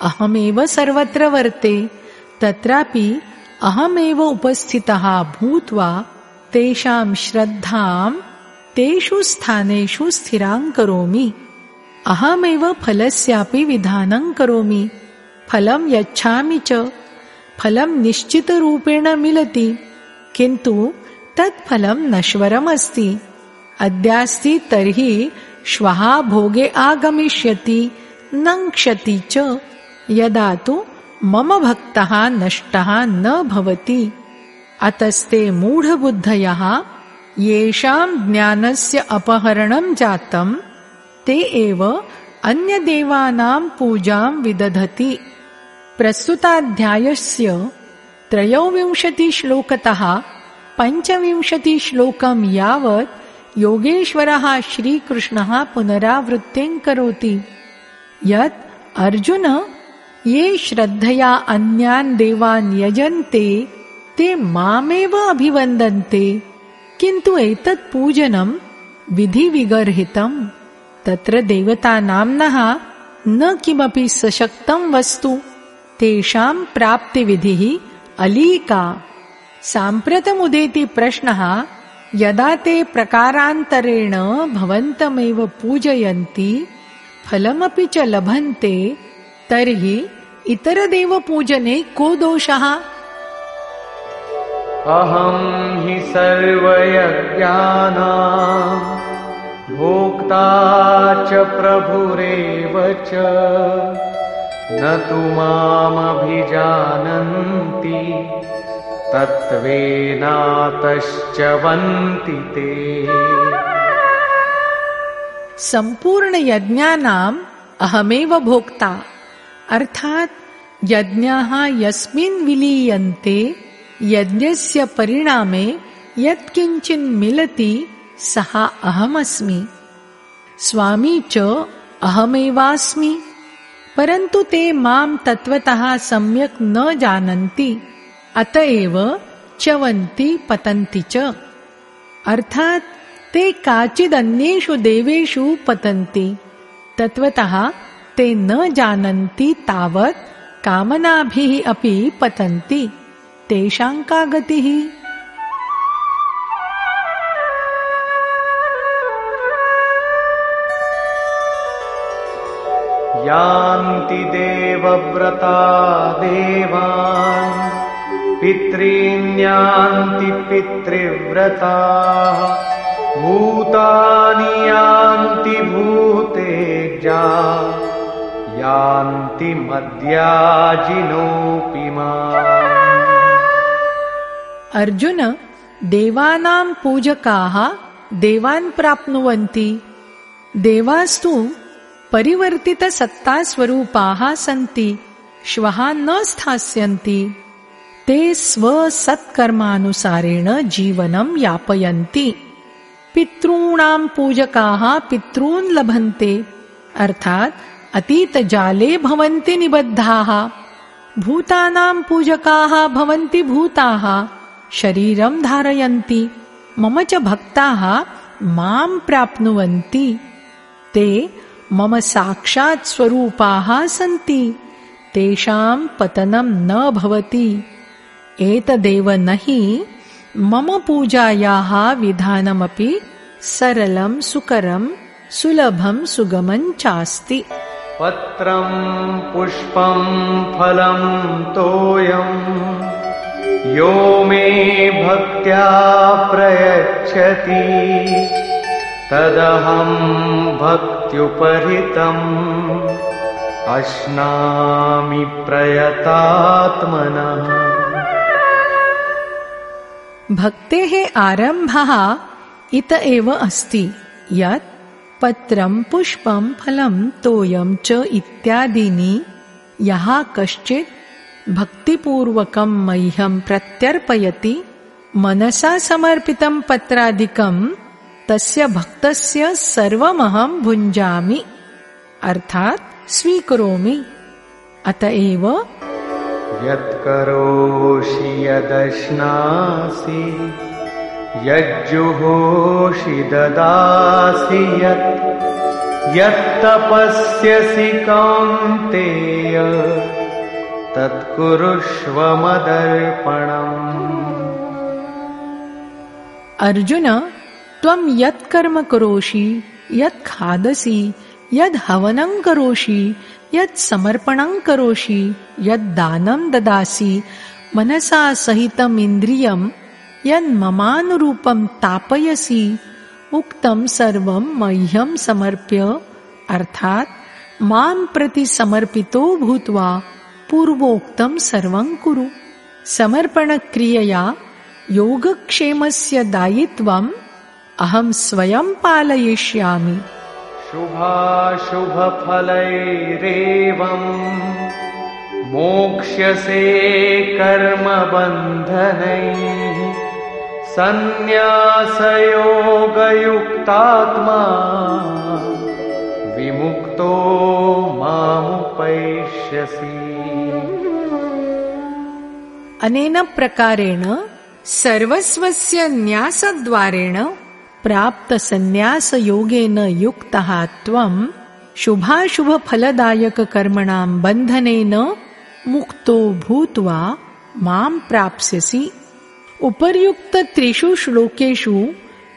अहमेव सर्वत्र वर्ते, तत्रापि अहमेव उपस्थितः भूत्वा तेषां श्रद्धां तेषु स्थानेषु स्थिरां करोमि। अहमेव फलस्यापि विधानं करोमि। फलं यच्छामि च। फलं निश्चितरूपेण मिलति, किन्तु तत्फलं नश्वरमस्ति। अद्यास्ति तर्हि श्वः भोगे आगमिष्यति, न क्षति च। यदा तु मम भक्तः नष्टः न भवति। अतस्ते मूढबुद्धयः येषां ज्ञानस्य अपहरणं जातं ते एव अन्यदेवानां पूजां विदधति। प्रस्तुताध्यायस्य 23श्लोकतः 25श्लोकं यावत् योगेश्वरः श्रीकृष्णः पुनरावृत्तिं करोति यत् अर्जुन, ये श्रद्धया अन्यान् देवान् यजन्ते ते मामेव अभिवन्दन्ते, किन्तु एतत् पूजनं विधिविगर्हितं। तत्र देवतानाम्नः न किमपि सशक्तं वस्तु, तेषां प्राप्तिविधिः अलीका। साम्प्रतमुदेति प्रश्नः, यदा ते प्रकारान्तरेण भवन्तमेव पूजयन्ति फलमपि च लभन्ते तर्हि इतरदेवपूजने को दोषः? अहं हि सर्वयज्ञानां भोक्ता च प्रभुरेव च न तु मामभिजानन्ति तत्त्वेनातश्च वन्ति ते। संपूर्ण यज्ञानाम् अहमेव भोक्ता, अर्थात यज्ञाः यस्मिन् विलीयन्ते यज्ञस्य परिणामे यत्किञ्चिन् मिलति सः अहमस्मि। स्वामी च अहमेवास्मि, परन्तु ते मां तत्त्वतः सम्यक् न जानन्ति, अतएव च्यवन्ति पतन्ति च। अर्थात ते काचिदन्येषु देवेषु पतन्ति, तत्त्वतः ते न जानन्ति तावत् कामनाभिः अपि पतन्ति। तेषां का गतिः? यान्ति देवव्रता देवान् पितॄन् यान्ति पितृव्रताः भूतानि यान्ति भूतेजा यान्ति मद्याजिनोऽपि माम्। अर्जुन, देवानां पूजकाः देवान् प्राप्नुवन्ति। देवास्तु परिवर्तितसत्तास्वरूपाः सन्ति, श्वः न स्थास्यन्ति। ते स्वसत्कर्मानुसारेण जीवनं यापयन्ति। पितॄणां पूजकाः पितॄन् लभन्ते, अर्थात् अतीतजाले भवन्ति निबद्धाः। भूतानां पूजकाः भवन्ति भूताः, शरीरं धारयन्ति। मम च भक्ताः मां प्राप्नुवन्ति। ते मम साक्षात् स्वरूपाः सन्ति, तेषां पतनं न भवति। एतदेव न हि मम पूजायाः विधानमपि सरलं सुकरं सुलभं सुगमं चास्ति। पत्रं पुष्पं फलं तोयं यो मे भक्त्या प्रयच्छति तदहं भक्त्युपहृतम् अश्नामि प्रयतात्मनः। भक्तेः आरम्भः इत एव अस्ति यत् पत्रं पुष्पं फलं तोयं च इत्यादीनि यः कश्चित् भक्तिपूर्वकं मह्यं प्रत्यर्पयति, मनसा समर्पितं पत्रादिकं तस्य भक्तस्य सर्वमहं भुञ्जामि, अर्थात् स्वीकरोमि। अतएव यत्करोषि यदश्नासि यज्जुहोषि ददासि यत्तपस्यसि कौन्तेय तत्कुरुष्व मदर्पणम्। अर्जुन, त्वं यत्कर्म करोषि, यत् खादसि, यद् हवनं करोषि, यत् समर्पणं करोषि, यद् दानं ददासि, मनसा सहितम् इन्द्रियं यन्ममानुरूपं तापयसि, उक्तं सर्वं मह्यं समर्प्य, अर्थात् मां प्रति समर्पितो भूत्वा पूर्वोक्तं सर्वं कुरु। समर्पणक्रियया योगक्षेमस्य दायित्वम् अहं स्वयं पालयिष्यामि। शुभाशुभफलैरेवं मोक्ष्यसे कर्मबन्धनैः सन्न्यासयोगयुक्तात्मा विमुक्तो मामुपैष्यसि। अनेन प्रकारेण सर्वस्वस्य न्यासद्वारेण प्राप्तसन्न्यासयोगेन युक्तः त्वं शुभाशुभफलदायककर्मणां बन्धनेन मुक्तो भूत्वा मां प्राप्स्यसि। उपर्युक्तत्रिषु श्लोकेषु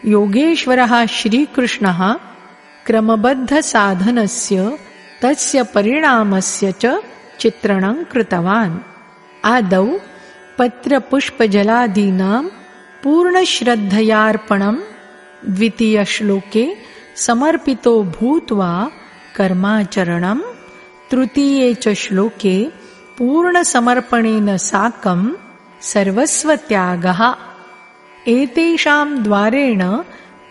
योगेश्वरः श्रीकृष्णः क्रमबद्धसाधनस्य तस्य परिणामस्य च चित्रणं कृतवान्। आदौ पत्रपुष्पजलादीनां पूर्णश्रद्धयार्पणं, द्वितीयश्लोके समर्पितो भूत्वा कर्माचरणं, तृतीये च श्लोके पूर्णसमर्पणेन साकं सर्वस्वत्यागः। एतेषां द्वारेण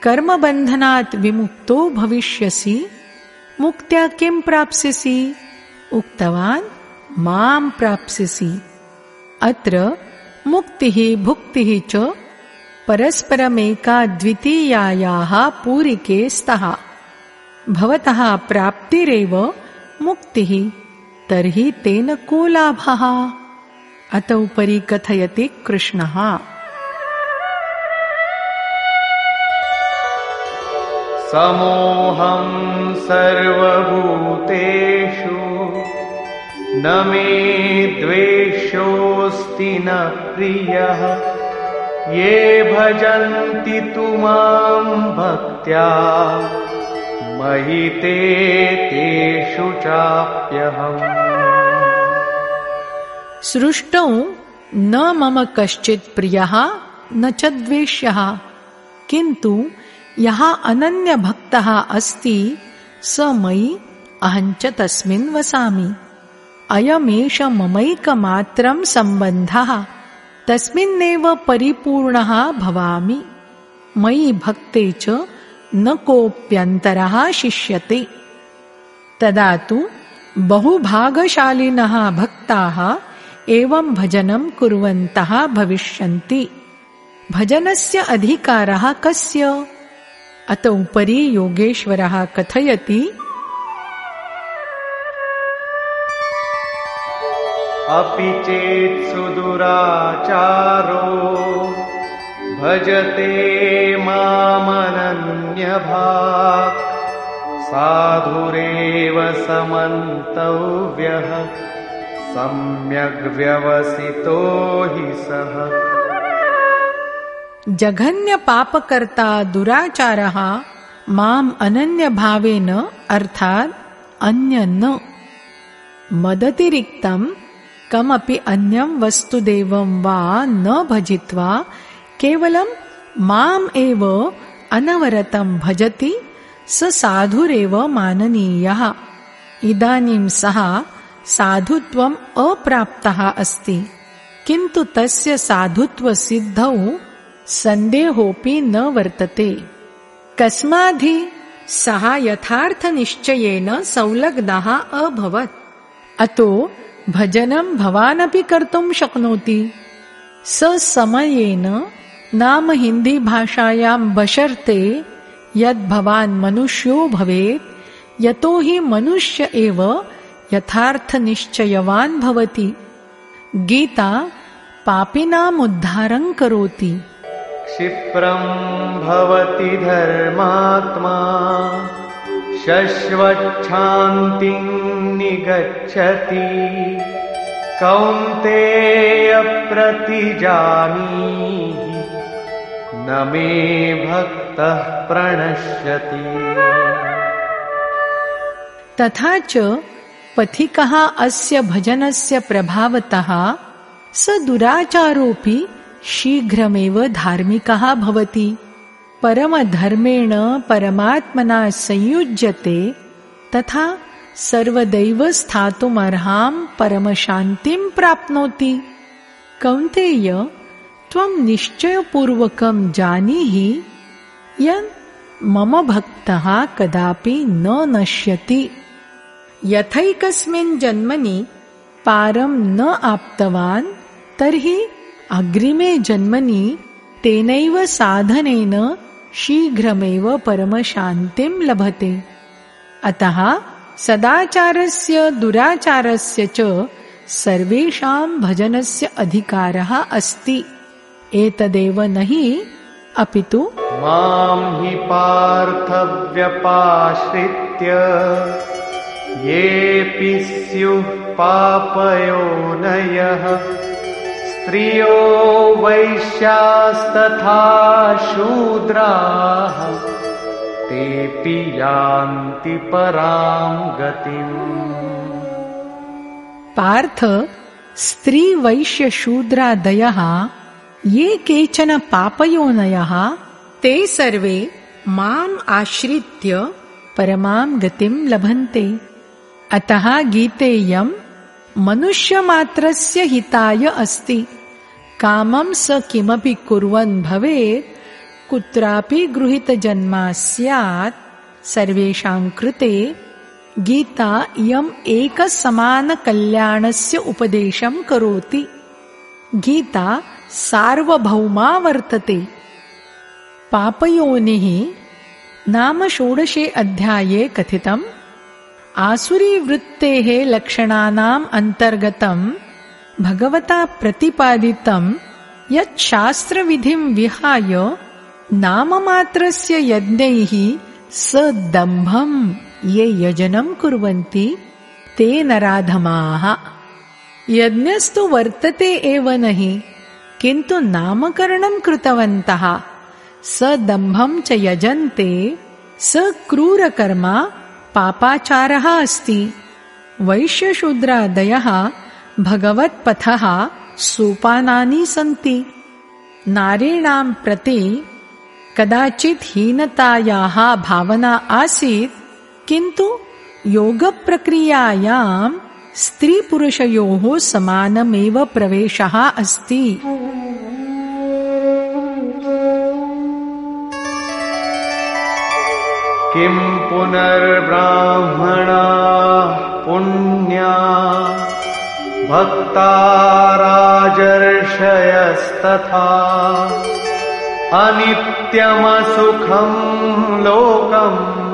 कर्मबन्धनात् विमुक्तो भविष्यसि। मुक्त्या किं प्राप्स्यसि? उक्तवान्, मां प्राप्स्यसि। अत्र मुक्तिः भुक्तिः च परस्परमेका द्वितीयायाः पूरिके स्तः। भवतः प्राप्तिरेव मुक्तिः, तर्हि तेन को लाभः? अत उपरि कथयति कृष्णः। समोऽहं सर्वभूतेषु न मे द्वेषोऽस्ति न प्रियः ये भजन्ति तु मां भक्त्या मयि ते तेषु चाप्यहम्। सृष्टौ न मम कश्चित् प्रियः न च द्वेष्यः, किन्तु यः अनन्यभक्तः अस्ति स मयि अहं च तस्मिन् वसामि। अयमेष ममैकमात्रं सम्बन्धः, तस्मिन्नेव परिपूर्णः भवामि। मयि भक्ते च न कोऽप्यन्तरः शिष्यते। तदा तु बहुभागशालिनः भक्ताः एवं भजनं कुर्वन्तः भविष्यन्ति। भजनस्य अधिकारः कस्य? अत उपरि योगेश्वरः कथयति, अपि चेत् सुदुराचारो भजते मामनन्यभाक् साधुरेव समन्तव्यः सम्यग्व्यवसितो हि सः। जघन्य पापकर्ता दुराचारः माम् अनन्यभावेन अर्थात् अन्य न मदतिरिक्तं कमपि अन्यं वस्तुदेवं वा न भजित्वा केवलं माम् एव अनवरतं भजति स साधुरेव माननीयः। इदानीं सः साधुत्वम् अप्राप्तः अस्ति, किन्तु तस्य साधुत्वसिद्धौ सन्देहोऽपि न वर्तते। कस्माद्धि सः यथार्थनिश्चयेन संलग्नः अभवत्। अतो भजनं भवानपि कर्तुं शक्नोति। स समयेन नाम हिंदी भाषायां बशर्ते यद् भवान् मनुष्यो भवेत्, यतो हि मनुष्य एव यथार्थनिश्चयवान् भवति। गीता पापिनाम् उद्धारं करोति। क्षिप्रं भवति धर्मात्मा शश्वच्छान्तिं निगच्छति कौन्तेय प्रतिजानीहि न मे भक्तः प्रणश्यति। तथा च पथिकः अस्य भजनस्य प्रभावतः स दुराचारोऽपि शीघ्रमेव धार्मिकः भवति। परमधर्मेण परमात्मना संयुज्यते तथा सर्वदैव स्थातुमर्हां परमशान्तिं प्राप्नोति। कौन्तेय, त्वं निश्चयपूर्वकं जानीहि यत् मम भक्तः कदापि न नश्यति। यथैकस्मिन् जन्मनि पारं न आप्तवान् तर्हि अग्रिमे जन्मनि तेनैव साधनेन शीघ्रमेव परमशान्तिं लभते। अतः सदाचारस्य दुराचारस्य च सर्वेषां भजनस्य अधिकारः अस्ति। एतदेव नहि अपितु मां हि पार्थव्यपाश्रित्य येऽपि स्युः पापयोनयः स्त्रियो वैश्यास्तथा शूद्राः तेऽपि यान्ति परां गतिम्। पार्थ, स्त्री वैश्य शूद्रादयः ये केचन पापयोनयः ते सर्वे माम् आश्रित्य परमां गतिं लभन्ते। अतः गीतेयं मनुष्यमात्रस्य हिताय अस्ति। कामं स किमपि कुर्वन् भवेत्, कुत्रापि गृहीतजन्मा स्यात्, सर्वेषां कृते गीता इयम् एकसमानकल्याणस्य उपदेशं करोति। गीता सार्वभौमा वर्तते। पापयोनिः नाम 16 अध्याये कथितम्। आसुरीवृत्तेः लक्षणानाम् अन्तर्गतं भगवता प्रतिपादितं यत् शास्त्रविधिं विहाय नाममात्रस्य यज्ञैः सदम्भं ये यजनं कुर्वन्ति ते नराधमाः। यज्ञस्तु वर्तते एव नहि, किन्तु नामकरणं कृतवन्तः सदम्भं च यजन्ते स क्रूरकर्मा पापाचारः अस्ति। वैश्यशूद्रादयः भगवत्पथः सोपानानि सन्ति। नारीणां प्रति कदाचित् हीनतायाः भावना आसीत्, किन्तु योगप्रक्रियायां स्त्रीपुरुषयोः समानमेव प्रवेशः अस्ति। किं पुनर्ब्राह्मणा पुण्या भक्ता राजर्षयस्तथा अनित्यमसुखं लोकम्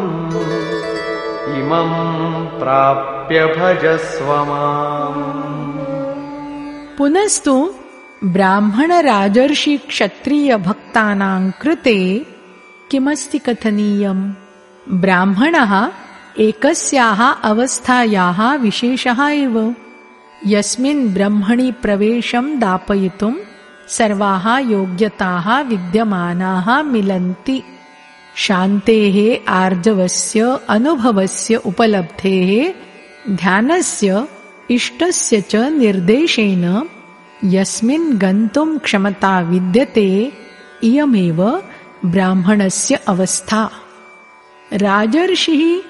इमं प्राप्य भजस्व माम्। पुनस्तु ब्राह्मणराजर्षि क्षत्रियभक्तानां कृते किमस्ति कथनीयम्? ब्राह्मणः एकस्याः अवस्थायाः विशेषः एव, यस्मिन् ब्रह्मणि प्रवेशं दापयितुं सर्वाः योग्यताः विद्यमानाः मिलन्ति। शान्तेः, आर्जवस्य, अनुभवस्य, उपलब्धेः, ध्यानस्य, इष्टस्य च निर्देशेन यस्मिन् गन्तुं क्षमता विद्यते, इयमेव ब्राह्मणस्य अवस्था। राजर्षिः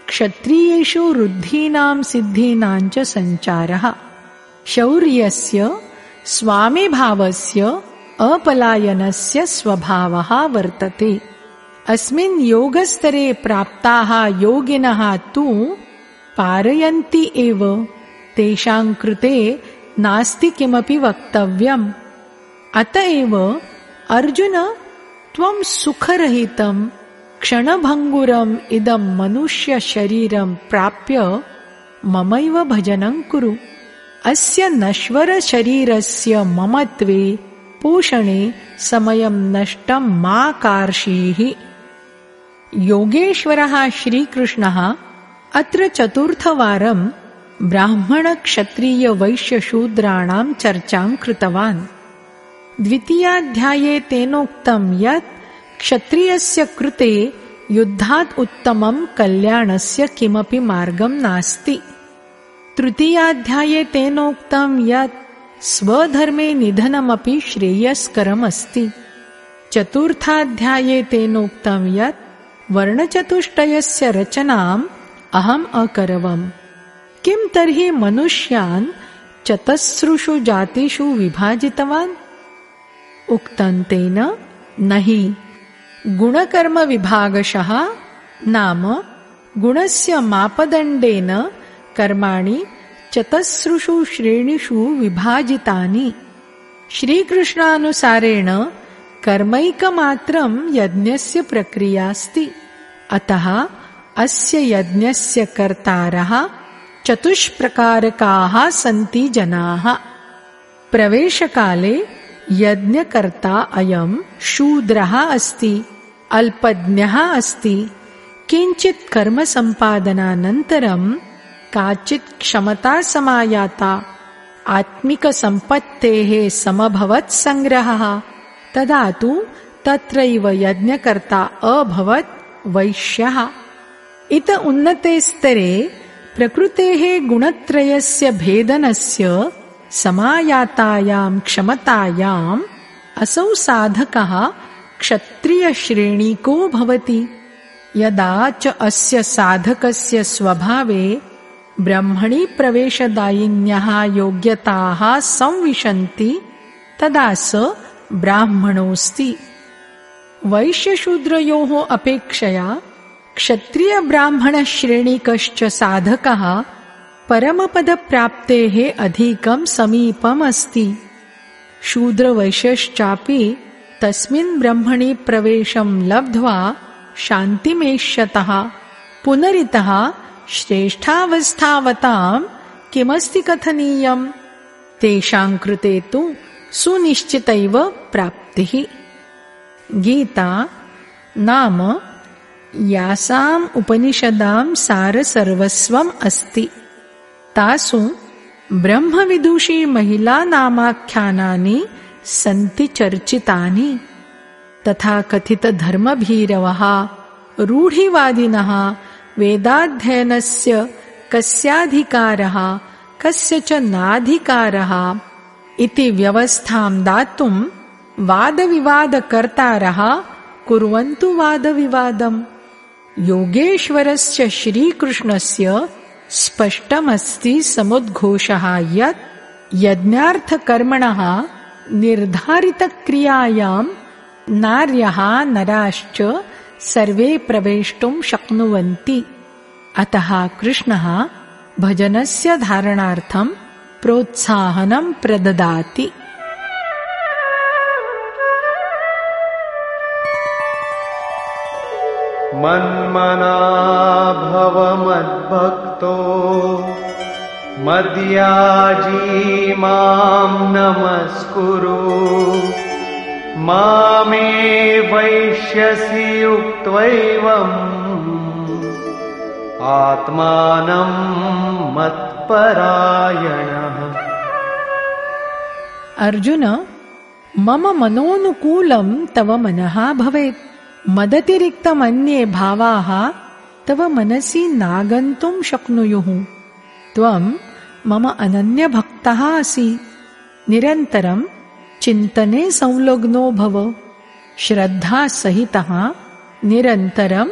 क्षत्रियेषु वृद्धीनां सिद्धीनां च सञ्चारः, शौर्यस्य, स्वामिभावस्य, अपलायनस्य स्वभावः वर्तते। अस्मिन् योगस्तरे प्राप्ताः योगिनः तु पारयन्ति एव, तेषां कृते नास्ति किमपि वक्तव्यम्। अतएव अर्जुन, त्वं सुखरहितं क्षणभङ्गुरम् इदं मनुष्यशरीरं प्राप्य ममैव भजनं कुरु। अस्य नश्वरशरीरस्य ममत्वे पोषणे समयं नष्टं मा कार्षीः। योगेश्वरः श्रीकृष्णः अत्र चतुर्थवारं ब्राह्मणक्षत्रियवैश्यशूद्राणां चर्चां कृतवान्। द्वितीयाध्याये तेनोक्तं यत् क्षत्रियस्य कृते युद्धात् उत्तमं कल्याणस्य किमपि मार्गं नास्ति। तृतीयाध्याये तेनोक्तं यत् स्वधर्मे निधनमपि श्रेयस्करमस्ति। चतुर्थाध्याये तेनोक्तं यत् वर्णचतुष्टयस्य रचनाम् अहम् अकरवम्। किं तर्हि मनुष्यान् चतस्रुषु जातिषु विभाजितवान्? उक्तं तेन नहि। गुणकर्मविभागशः नाम गुणस्य मापदण्डेन कर्माणि चतस्रुषु श्रेणीषु विभाजितानि। श्रीकृष्णानुसारेण कर्मैकमात्रं यज्ञस्य प्रक्रियास्ति। अतः अस्य यज्ञस्य कर्तारः चतुष्प्रकारकाः सन्ति जनाः। प्रवेशकाले यज्ञकर्ता अयं शूद्रः अस्ति, अल्पज्ञः अस्ति। किञ्चित् कर्मसम्पादनानन्तरं काचित् क्षमता समायाता, आत्मिकसम्पत्तेः समभवत् सङ्ग्रहः, तदा तु तत्रैव यज्ञकर्ता अभवत् वैश्यः। इत उन्नते स्तरे प्रकृतेः गुणत्रयस्य भेदनस्य समायातायां क्षमतायाम् असौ साधकः क्षत्रियश्रेणीको भवति। यदा च अस्य साधकस्य स्वभावे ब्रह्मणि प्रवेशदायिन्यः योग्यताः संविशन्ति, तदा स ब्राह्मणोऽस्ति। वैश्यशूद्रयोः अपेक्षया क्षत्रियब्राह्मणश्रेणीकश्च साधकः परमपदप्राप्तेः अधिकं समीपम् अस्ति। शूद्रवैश्यश्चापि तस्मिन् ब्रह्मणि प्रवेशं लब्ध्वा शान्तिमेष्यतः पुनरितः श्रेष्ठावस्थावतां किमस्ति कथनीयम्? तेषां कृते तु सुनिश्चितैव प्राप्तिः। गीता नाम यासाम् उपनिषदां सारसर्वस्वम् अस्ति, तासु ब्रह्मविदुषी महिलानामाख्यानानि सन्ति चर्चितानि। तथा कथितधर्मभीरवः, रूढिवादिनः वेदाध्ययनस्य कस्याधिकारः कस्य च नाधिकारः इति व्यवस्थां दातुं वादविवादकर्तारः कुर्वन्तु वादविवादम्। योगेश्वरस्य श्रीकृष्णस्य स्पष्टमस्ति समुद्घोषः यत् यज्ञार्थकर्मणः निर्धारितक्रियायां नार्यः नराश्च सर्वे प्रवेष्टुं शक्नुवन्ति। अतः कृष्णः भजनस्य धारणार्थं प्रोत्साहनं प्रददाति। मन्मना भव मद्भक्तो मद्याजी मां नमस्कुरु मामे वैश्यसि युक्त्वैवम् आत्मानं मत्परायणः। अर्जुन, मम मनोनुकूलं तव मनः भवेत्। मदतिरिक्तमन्ये भावाः तव मनसि नागन्तुं शक्नुयुः। त्वं मम अनन्यभक्तः असि। निरन्तरं चिन्तने संलग्नो भव। श्रद्धासहितः निरन्तरं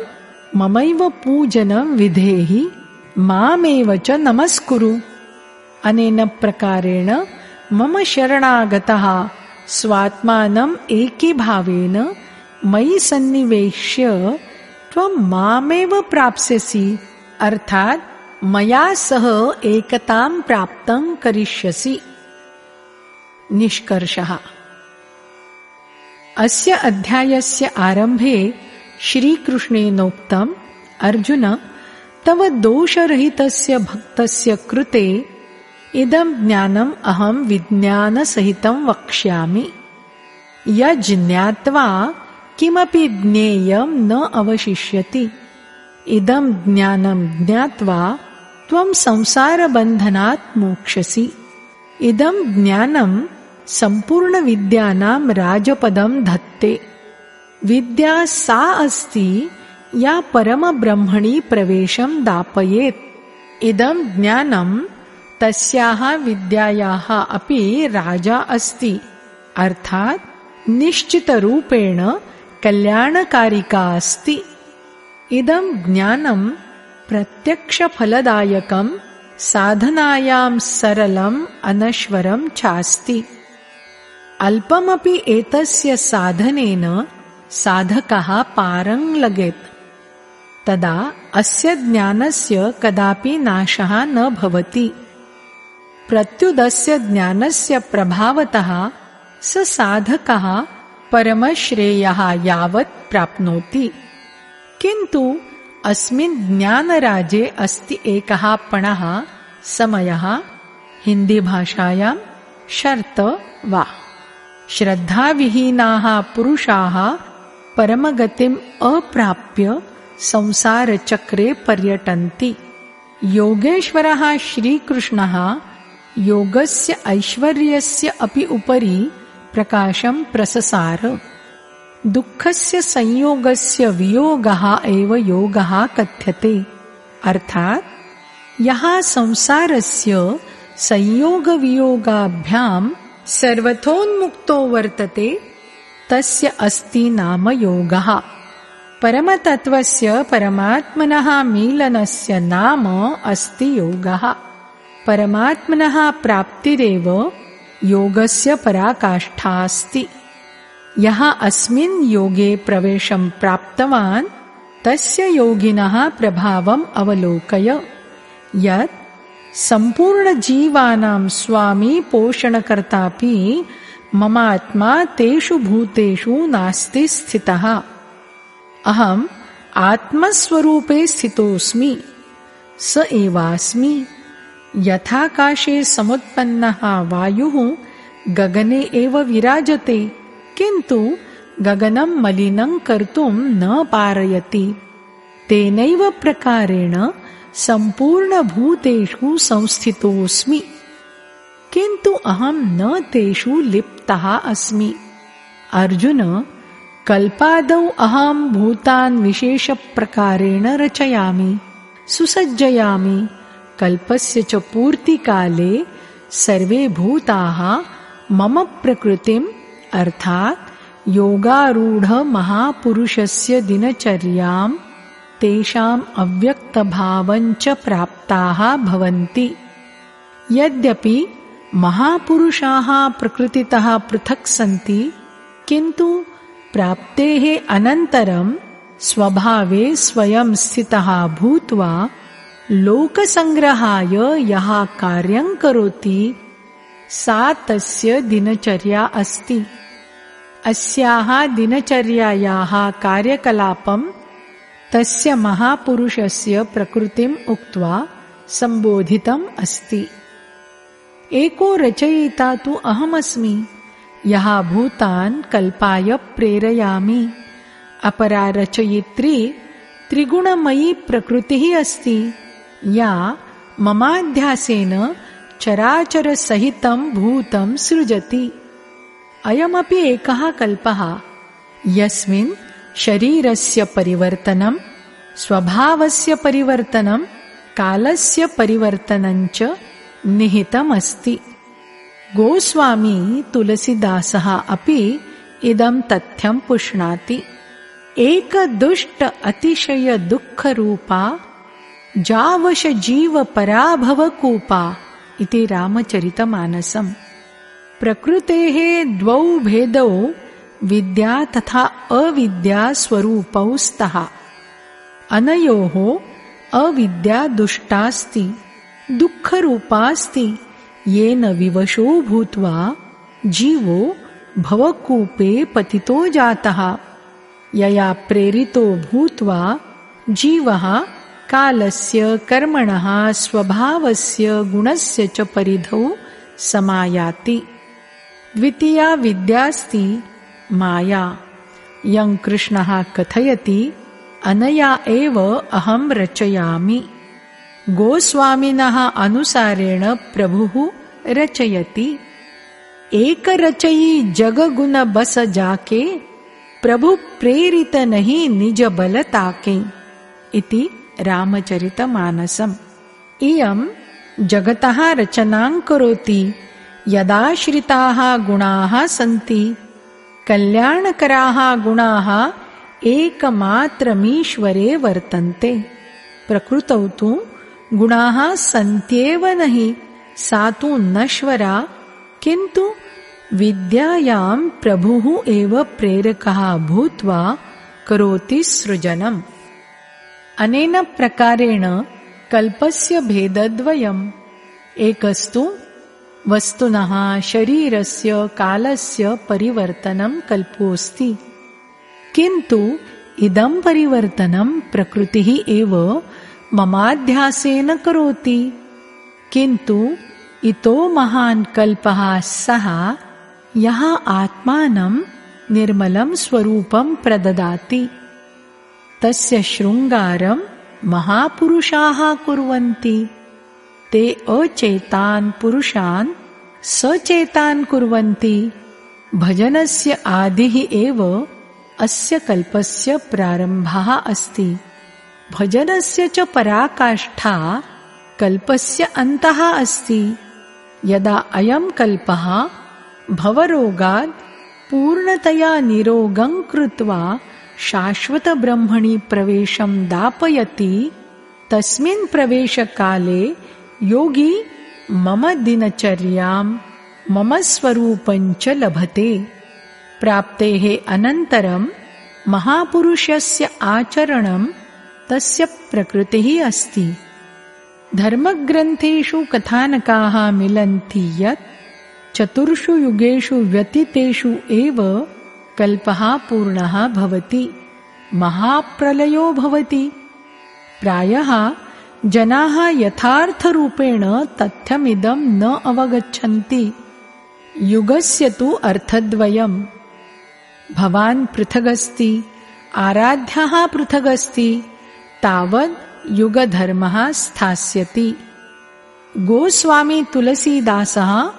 ममैव पूजनं विधेहि, मामेव च नमस्कुरु। अनेन प्रकारेण मम शरणागतः स्वात्मानं एकीभावेन मयि सन्निवेश्य त्वं मामेव प्राप्स्यसि, अर्थात् मया सह एकतां प्राप्तं करिष्यसि। निष्कर्षः। अस्य अध्यायस्य आरम्भे श्रीकृष्णेनोक्तम्, अर्जुन, तव दोषरहितस्य भक्तस्य कृते इदं ज्ञानम् अहं विज्ञानसहितं वक्ष्यामि। यज्ज्ञात्वा किमपि ज्ञेयं न अवशिष्यति। इदं ज्ञानं ज्ञात्वा त्वं संसारबन्धनात् मोक्ष्यसि। इदं ज्ञानं सम्पूर्णविद्यानां राजपदं धत्ते। विद्या सा अस्ति या परमब्रह्मणि प्रवेशं दापयेत्। इदं ज्ञानं तस्याः विद्यायाः अपि राजा अस्ति, अर्थात् निश्चितरूपेण कल्याणकारिका अस्ति। इदं ज्ञानं प्रत्यक्षफलदायकं, साधनायां सरलम् अनश्वरं चास्ति। अल्पमपि एतस्य साधनेन साधकः पारं लगेत्। तदा अस्य ज्ञानस्य कदापि नाशः न भवति। प्रत्युदस्य ज्ञानस्य प्रभावतः स साधकः परमश्रेयः यावत् प्राप्नोति। किन्तु अस्मिन् ज्ञानराजे अस्ति एकः पणः, समयः, हिन्दीभाषायां शर्त वा। श्रद्धाविहीनाः पुरुषाः परमगतिम् अप्राप्य संसारचक्रे पर्यटन्ति। योगेश्वरः श्रीकृष्णः योगस्य ऐश्वर्यस्य अपि उपरि प्रकाशं प्रससार। दुःखस्य संयोगस्य वियोगः एव योगः कथ्यते, अर्थात् यः संसारस्य संयोगवियोगाभ्यां सर्वथोन्मुक्तो वर्तते तस्य अस्ति नाम योगः। परमतत्त्वस्य परमात्मनः मीलनस्य नाम अस्ति योगः। परमात्मनः प्राप्तिरेव योगस्य पराकाष्ठा अस्ति। यः अस्मिन् योगे प्रवेशं प्राप्तवान् तस्य योगिनः प्रभावम् अवलोकय, यत् सम्पूर्णजीवानां स्वामी पोषणकर्तापि ममात्मा तेषु भूतेषु नास्ति स्थितः। अहम् आत्मस्वरूपे स्थितोऽस्मि, स एवास्मि। यथाकाशे समुत्पन्नः वायुः गगने एव विराजते, किन्तु गगनं मलिनं कर्तुं न पारयति। तेनैव प्रकारेण सम्पूर्णभूतेषु संस्थितोऽस्मि, किन्तु अहं न तेषु लिप्तः अस्मि। अर्जुन, कल्पादौ अहं भूतान् विशेषप्रकारेण रचयामि, सुसज्जयामि। कल्पस्य च पूर्तिकाले सर्वे भूताः मम प्रकृतिम् अर्थात् योगारूढ महापुरुषस्य दिनचर्यां तेषाम् अव्यक्तभावं च प्राप्ताः भवन्ति। यद्यपि महापुरुषाः प्रकृतितः पृथक् सन्ति, किन्तु प्राप्तेः अनन्तरं स्वभावे स्वयं स्थितः भूत्वा लोकसंग्रहाय यः कार्यं करोति सा तस्य दिनचर्या अस्ति। अस्याः दिनचर्यायाः कार्यकलापं तस्य महापुरुषस्य प्रकृतिम् उक्त्वा सम्बोधितम् अस्ति। एको रचयिता तु अहमस्मि, यः भूतान् कल्पाय प्रेरयामि। अपरा रचयित्री त्रिगुणमयी प्रकृतिः अस्ति, या ममाध्यासेन चराचरसहितं भूतं सृजति। अयमपि एकः कल्पः, यस्मिन् शरीरस्य परिवर्तनं, स्वभावस्य परिवर्तनं, कालस्य परिवर्तनं च निहितमस्ति। गोस्वामी तुलसीदासः अपि इदं तथ्यं पुष्णाति। एकदुष्ट अतिशय दुःखरूपा जावश जीव पराभवकूपा इति रामचरितमानसम्। प्रकृतेः द्वौ भेदौ विद्या तथा अविद्या स्वरूपौ स्तः। अनयोः अविद्या दुष्टास्ति, दुःखरूपास्ति, येन विवशो भूत्वा जीवो भवकूपे पतितो जातः। यया प्रेरितो भूत्वा जीवः कालस्य, कर्मणः, स्वभावस्य, गुणस्य च परिधौ समायाति। द्वितीया विद्यास्ति माया, यं कृष्णः कथयति अनया एव अहं रचयामि। गोस्वामिनः अनुसारेण प्रभुः रचयति। एक रचयी जग गुण बस जाके, प्रभु प्रेरित नहीं निज बल ताके इति रामचरितमानसम्। इयं जगतः रचनां करोति यदाश्रिताः गुणाः सन्ति। कल्याणकराः गुणाः एकमात्रमीश्वरे वर्तन्ते। प्रकृतौ तु गुणाः सन्त्येव नहि, सा तु नश्वरा, किन्तु विद्यायां प्रभुः एव प्रेरकः भूत्वा करोति सृजनम्। अनेन प्रकारेण कल्पस्य भेदद्वयम्। एकस्तु वस्तुनः शरीरस्य, कालस्य परिवर्तनं कल्पोऽस्ति, किन्तु इदं परिवर्तनं प्रकृतिः एव ममाध्यासेन करोति। किन्तु इतो महान् कल्पः सः, यः आत्मानं निर्मलं स्वरूपं प्रददाति। तस्य शृङ्गारं महापुरुषाः कुर्वन्ति। ते अचेतान् पुरुषान् सचेतान् कुर्वन्ति। भजनस्य आदिः एव अस्य कल्पस्य प्रारम्भः अस्ति। भजनस्य च पराकाष्ठा कल्पस्य अन्तः अस्ति। यदा अयं कल्पः भवरोगात् पूर्णतया निरोगं कृत्वा शाश्वतब्रह्मणि प्रवेशं दापयति, तस्मिन् प्रवेशकाले योगी मम दिनचर्यां, मम स्वरूपं च लभते। प्राप्तेः अनन्तरं महापुरुषस्य आचरणं तस्य प्रकृतिः अस्ति। धर्मग्रन्थेषु कथानकाः मिलन्ति यत् चतुर्षु युगेषु व्यतीतेषु एव कल्पः पूर्णः भवति, महाप्रलयो भवति। प्रायः जनाः यथार्थरूपेण तथ्यमिदं न अवगच्छन्ति। युगस्य तु अर्थद्वयम्। भवान् पृथगस्ति, आराध्यः पृथगस्ति, तावद् युगधर्मः स्थास्यति। गोस्वामी तुलसीदासः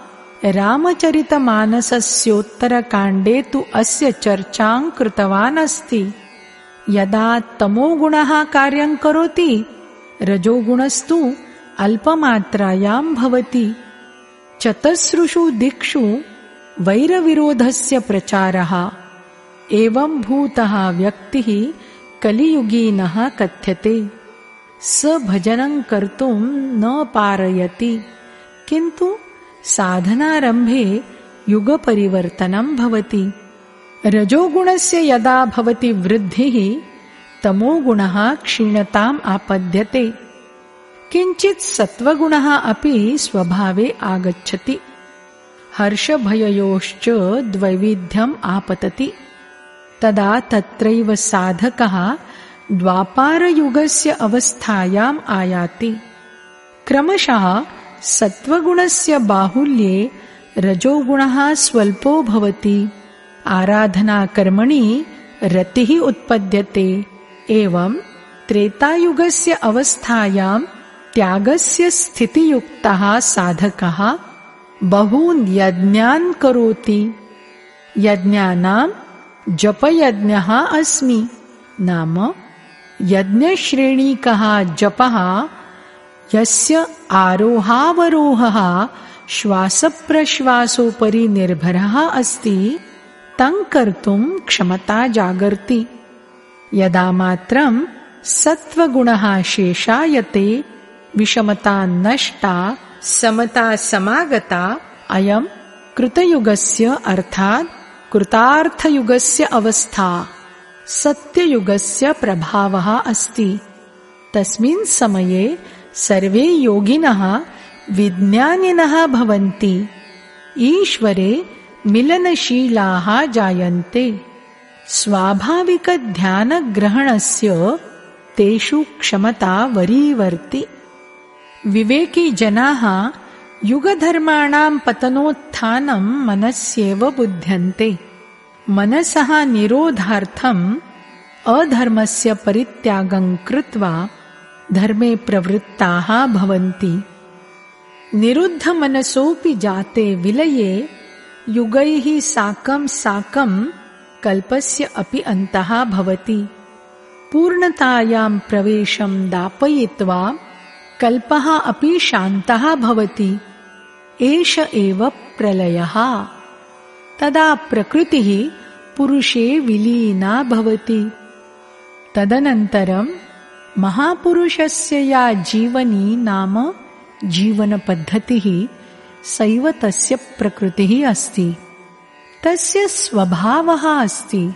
रामचरितमानसस्योत्तरकाण्डे तु अस्य चर्चां कृतवान् अस्ति। यदा तमोगुणः कार्यं करोति, रजोगुणस्तु अल्पमात्रायां भवति। चतस्रुषु दिक्षु वैरविरोधस्य प्रचारः। एवं भूतः व्यक्तिः कलियुगीनः कथ्यते। स भजनं कर्तुं न पारयति, किन्तु साधनारम्भे युगपरिवर्तनं भवति। रजोगुणस्य यदा भवति वृद्धिः, तमोगुणः क्षीणताम् आपद्यते। किञ्चित् सत्त्वगुणः अपि स्वभावे आगच्छति। हर्षभययोश्च द्वैविध्यम् आपतति। तदा तत्रैव साधकः द्वापारयुगस्य अवस्थायाम् आयाति। क्रमशः सत्त्वगुणस्य बाहुल्ये रजोगुणः स्वल्पो भवति। आराधनाकर्मणि रतिः उत्पद्यते। एवं त्रेतायुगस्य अवस्थायां त्यागस्य स्थितियुक्तः साधकः बहून् यज्ञान् करोति। यज्ञानां जपयज्ञः अस्मि, नाम यज्ञश्रेणीकः जपः यस्य आरोहावरोहः श्वासप्रश्वासोपरि निर्भरः अस्ति, तं कर्तुं क्षमता जागर्ति। यदा मात्रं सत्त्वगुणः शेषायते, विषमता नष्टा, समता समागता, अयं कृतयुगस्य अर्थात् कृतार्थयुगस्य अवस्था, सत्ययुगस्य प्रभावः अस्ति। तस्मिन् समये सर्वे योगिनः विज्ञानिनः भवन्ति। ईश्वरे मिलनशीलाः जायन्ते। स्वाभाविकध्यानग्रहणस्य तेषु क्षमता वरीवर्ति। विवेकी जनाः युगधर्माणां पतनोत्थानं मनस्येव बुध्यन्ते। मनसः निरोधार्थम् अधर्मस्य परित्यागं कृत्वा धर्मे प्रवृत्ताः भवन्ति। निरुद्धमनसोऽपि जाते विलये युगैः साकं साकं कल्पस्य अपि अन्तः भवति। पूर्णतायां प्रवेशं दापयित्वा कल्पः अपि शान्तः भवति। एष एव प्रलयः। तदा प्रकृतिः पुरुषे विलीना भवति। तदनन्तरं महापुरुषस्य या जीवनी नाम जीवनपद्धतिः, सैव तस्य प्रकृतिः अस्ति, तस्य स्वभावः अस्ति।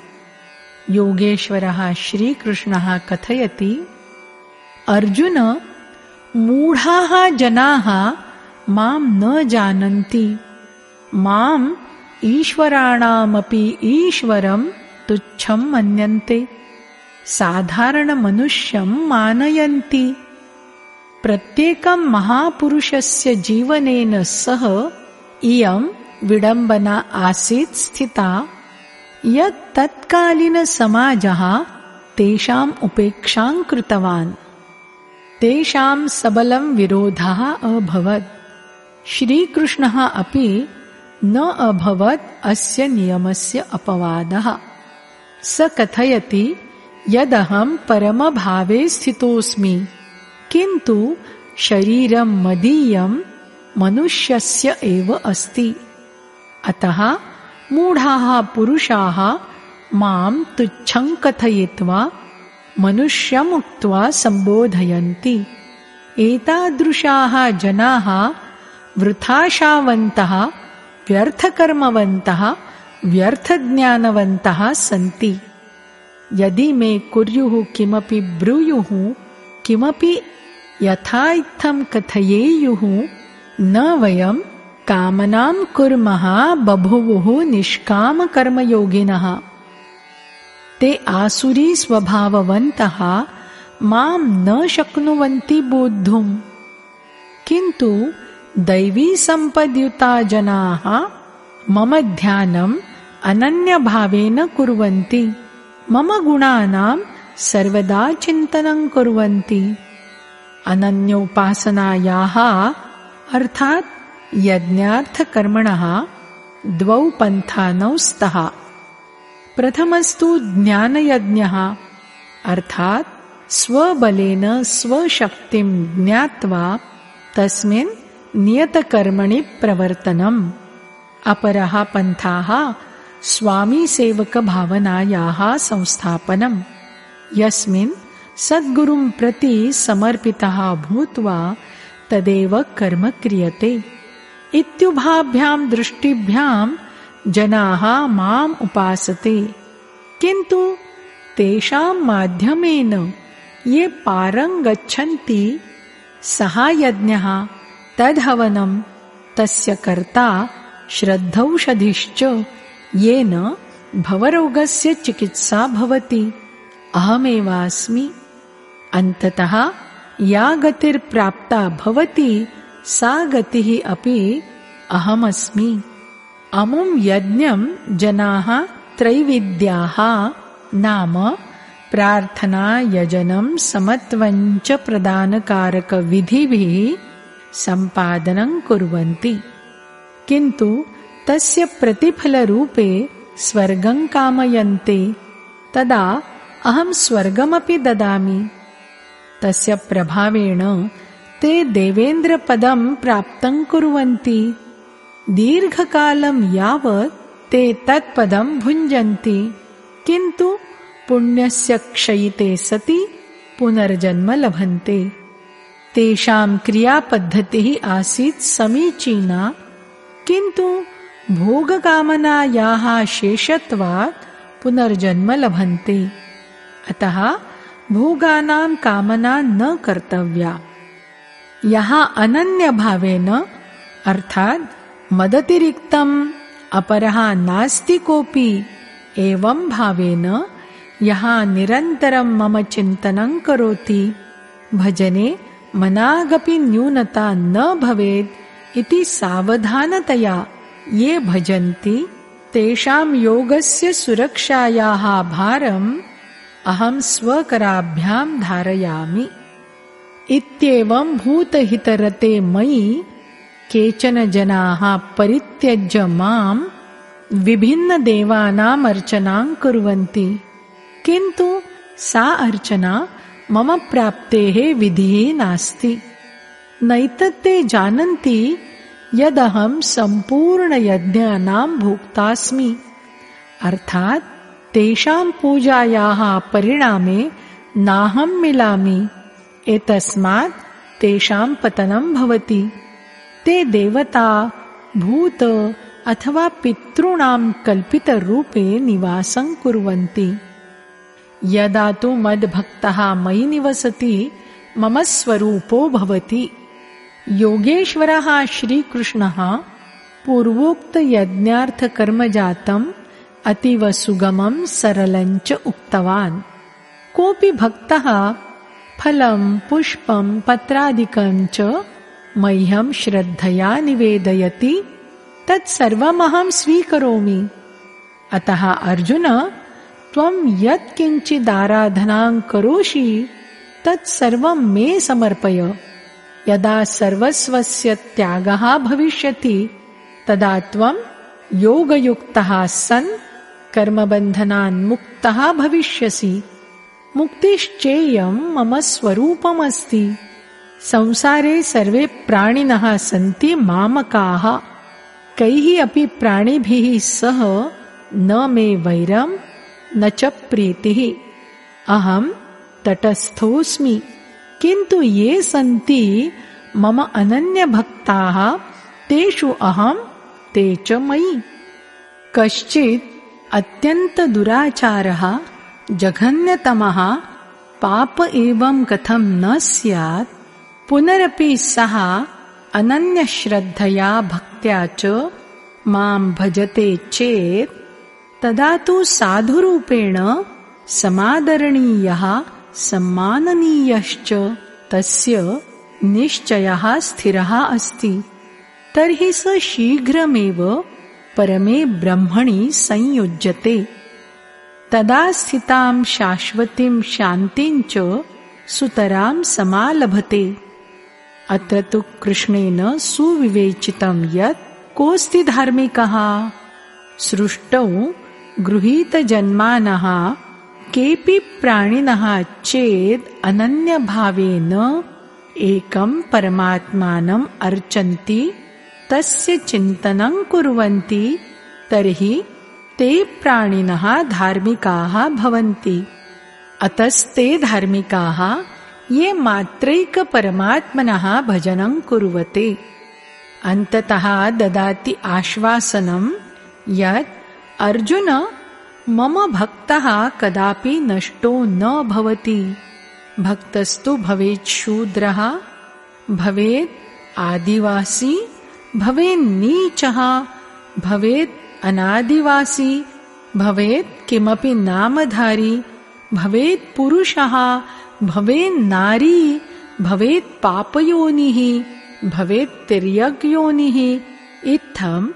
योगेश्वरः श्रीकृष्णः कथयति, अर्जुन, मूढाः जनाः मां न जानन्ति, माम् ईश्वराणामपि ईश्वरं तुच्छं मन्यन्ते, साधारणमनुष्यं मानयन्ति। प्रत्येकं महापुरुषस्य जीवनेन सह इयं विडम्बना आसीत् स्थिता, यत् तत्कालीनसमाजः तेषाम् उपेक्षां कृतवान्। तेषां सबलं विरोधः अभवत्। श्रीकृष्णः अपि न अभवत् अस्य नियमस्य अपवादः। स कथयति, यदहं परमभावे स्थितोऽस्मि, किन्तु शरीरं मदीयं मनुष्यस्य एव अस्ति। अतः मूढाः पुरुषाः मां तुच्छं कथयित्वा मनुष्यमुक्त्वा सम्बोधयन्ति। एतादृशाः जनाः वृथाशावन्तः, व्यर्थकर्मवन्तः, व्यर्थज्ञानवन्तः सन्ति। यदि मे कुर्युः किमपि ब्रूयुः, किमपि यथाइत्थं कथयेयुः, न वयं कामनां कुर्मः बभुवुः निष्कामकर्मयोगिनः। ते आसुरी स्वभाववन्तः मां न शक्नुवन्ति बोद्धुम्। किन्तु दैवीसम्पद्युता जनाः मम ध्यानम् अनन्यभावेन कुर्वन्ति, मम गुणानां सर्वदा चिन्तनं कुर्वन्ति। अनन्योपासनायाः अर्थात् यज्ञार्थकर्मणः द्वौ पन्थानौ स्तः। प्रथमस्तु ज्ञानयज्ञः, अर्थात् स्वबलेन स्वशक्तिं ज्ञात्वा तस्मिन् नियतकर्मणि प्रवर्तनम्। अपरः पन्थाः स्वामीसेवकभावनायाः संस्थापनम्, यस्मिन् सद्गुरुं प्रति समर्पितः भूत्वा तदेव कर्म क्रियते। इत्युभाभ्यां दृष्टिभ्यां जनाः माम् उपासते, किन्तु तेषां माध्यमेन ये पारं गच्छन्ति सः यज्ञः, तद्हवनं, तस्य कर्ता श्रद्धौषधिश्च, येन भवरोगस्य चिकित्सा भवति, अहमेवास्मि। अन्ततः या गतिर्प्राप्ता भवति सा गतिः अपि अहमस्मि। अमुं यज्ञं जनाः त्रैविद्याः नाम प्रार्थना, यजनं, समत्वञ्च प्रदानकारकविधिभिः सम्पादनं कुर्वन्ति, किन्तु तस्य प्रतिफलरूपे स्वर्गं कामयन्ते। तदा अहं स्वर्गमपि ददामि। तस्य प्रभावेण ते देवेन्द्रपदं प्राप्तं कुर्वन्ति। दीर्घकालं यावत् ते तत्पदं भुञ्जन्ति, किन्तु पुण्यस्य क्षयिते सति पुनर्जन्म लभन्ते। तेषां क्रियापद्धतिः आसीत् समीचीना, किन्तु भोगकामनायाः शेषत्वात् पुनर्जन्म लभन्ते। अतः भोगानां कामना न कर्तव्या। यः अनन्यभावेन, अर्थात् मदतिरिक्तम् अपरः नास्ति कोऽपि, एवं भावेन यः निरन्तरं मम चिन्तनं करोति, भजने मनागपि न्यूनता न भवेत् इति सावधानतया ये भजन्ति, तेषां योगस्य सुरक्षायाः भारम् अहं स्वकराभ्यां धारयामि। इत्येवं भूतहितरते मयि केचन जनाः परित्यज्य मां विभिन्नदेवानाम् अर्चनां कुर्वन्ति, किन्तु सा अर्चना मम प्राप्तेः विधिः नास्ति। नैतत्ते जानन्ति यदहं सम्पूर्णयज्ञानां भोक्तास्मि, अर्थात् तेषां पूजायाः परिणामे नाहं मिलामि। एतस्मात् तेषां पतनं भवति। ते देवता, भूत अथवा पितॄणां कल्पितरूपे निवासं कुर्वन्ति। यदा तु मद्भक्तः मयि निवसति मम स्वरूपो भवति। योगेश्वरः श्रीकृष्णः पूर्वोक्तयज्ञार्थकर्मजातम् अतीव सुगमं सरलञ्च उक्तवान्। कोऽपि भक्तः फलं, पुष्पं, पत्रादिकं च मह्यं श्रद्धया निवेदयति, तत्सर्वमहं स्वीकरोमि। अतः अर्जुन, त्वं यत् किञ्चिदाराधनां करोषि तत्सर्वं मे समर्पय। यदा सर्वस्वस्य त्यागः भविष्यति तदा त्वं योगयुक्तः सन् कर्मबन्धनान्मुक्तः भविष्यसि। मुक्तिश्चेयं मम स्वरूपमस्ति। संसारे सर्वे प्राणिनः सन्ति मामकाः। कैः अपि प्राणिभिः सह न मे वैरं न च प्रीतिः। अहं तटस्थोऽस्मि, किन्तु ये सन्ति मम अनन्यभक्ताः तेषु अहं, ते च मयि। कश्चित् अत्यन्तदुराचारः जघन्यतमः पाप एवं कथं न स्यात्। पुनरपि सः अनन्यश्रद्धया भक्त्या च मां भजते चेत् तदा तु साधुरूपेण समादरणीयः सम्माननीयश्च तस्य निश्चयः स्थिरः अस्ति। तर्हि स शीघ्रमेव परमे ब्रह्मणि संयुज्यते। तदा स्थितां शाश्वतीं शान्तिं च सुतरां समालभते। अत्र तु कृष्णेन सुविवेचितं यत् कोऽस्ति धार्मिकः सृष्टौ गृहीतजन्मानः केऽपि प्राणिनः चेद् अनन्यभावेन एकं परमात्मानम् अर्चन्ति तस्य चिन्तनं कुर्वन्ति तर्हि ते प्राणिनः धार्मिकाः भवन्ति। अतस्ते धार्मिकाः ये मात्रैकपरमात्मनः भजनं कुर्वते। अन्ततः ददाति आश्वासनं यत् अर्जुन मम भक्तः कदापि नष्टो न भवति। भक्तस्तु भवेत् शूद्रः, भवेत् आदिवासी, भवेत् नीचः, भवेत् अनादिवासी, भवेत् किमपि नामधारी, भवेत् पुरुषः, भवेत् नारी, भवेत् पापयोनिः, भवेत् तिर्यग्योनिः। इत्थं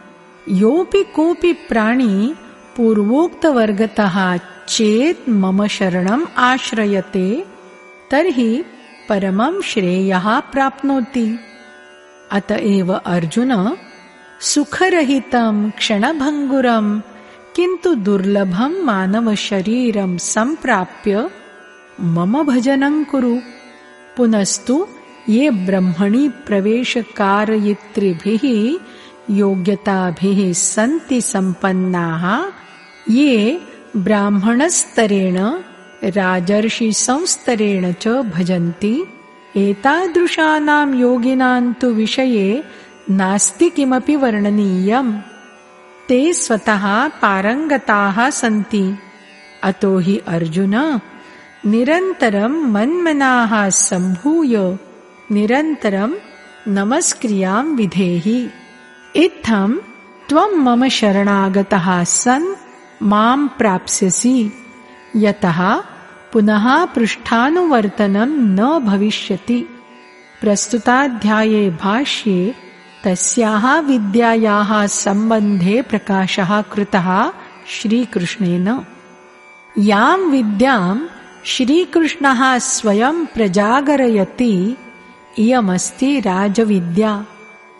योऽपि कोऽपि प्राणी पूर्वोक्तवर्गतः चेत् मम शरणम् आश्रयते तर्हि परमं श्रेयः प्राप्नोति। अतएव अर्जुन सुखरहितं क्षणभङ्गुरं किन्तु दुर्लभं मानवशरीरं सम्प्राप्य मम भजनं कुरु। पुनस्तु ये ब्रह्मणि प्रवेशकारयित्रिभिः योग्यताभिः सन्ति सम्पन्नाः, ये ब्राह्मणस्तरेण राजर्षिसंस्तरेण च भजन्ति, एतादृशानां योगिनां तु विषये नास्ति किमपि वर्णनीयम्। ते स्वतः पारंगताः सन्ति। अतो हि अर्जुन निरन्तरं मन्मनाः सम्भूय निरन्तरं नमस्क्रियां विधेहि। इत्थं त्वं मम शरणागतः सन् मां प्राप्स्यसि, यतः पुनः पृष्ठानुवर्तनं न भविष्यति। प्रस्तुताध्याये भाष्ये तस्याः विद्यायाः सम्बन्धे प्रकाशः कृतः श्रीकृष्णेन। यां विद्यां श्रीकृष्णः स्वयं प्रजागरयति इयमस्ति राजविद्या,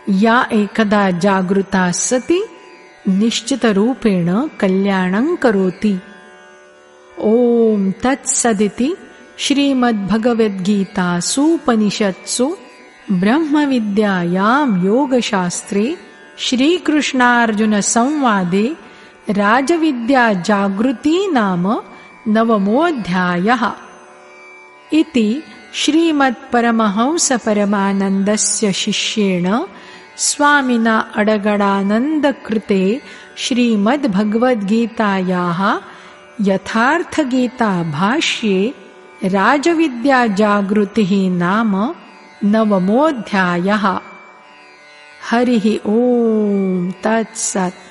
या एकदा जागृता सति निश्चितरूपेण कल्याणं करोति। ॐ तत्सदिति श्रीमद्भगवद्गीतासूपनिषत्सु ब्रह्मविद्यायां योगशास्त्रे श्रीकृष्णार्जुनसंवादे राजविद्याजागृति नाम 9मोऽध्यायः। इति श्रीमत्परमहंसपरमानन्दस्य शिष्येण स्वामिना अडगडानन्दकृते श्रीमद्भगवद्गीतायाः यथार्थगीताभाष्ये राजविद्याजागृतिः नाम 9मोऽध्यायः। हरिः ॐ तत्सत्।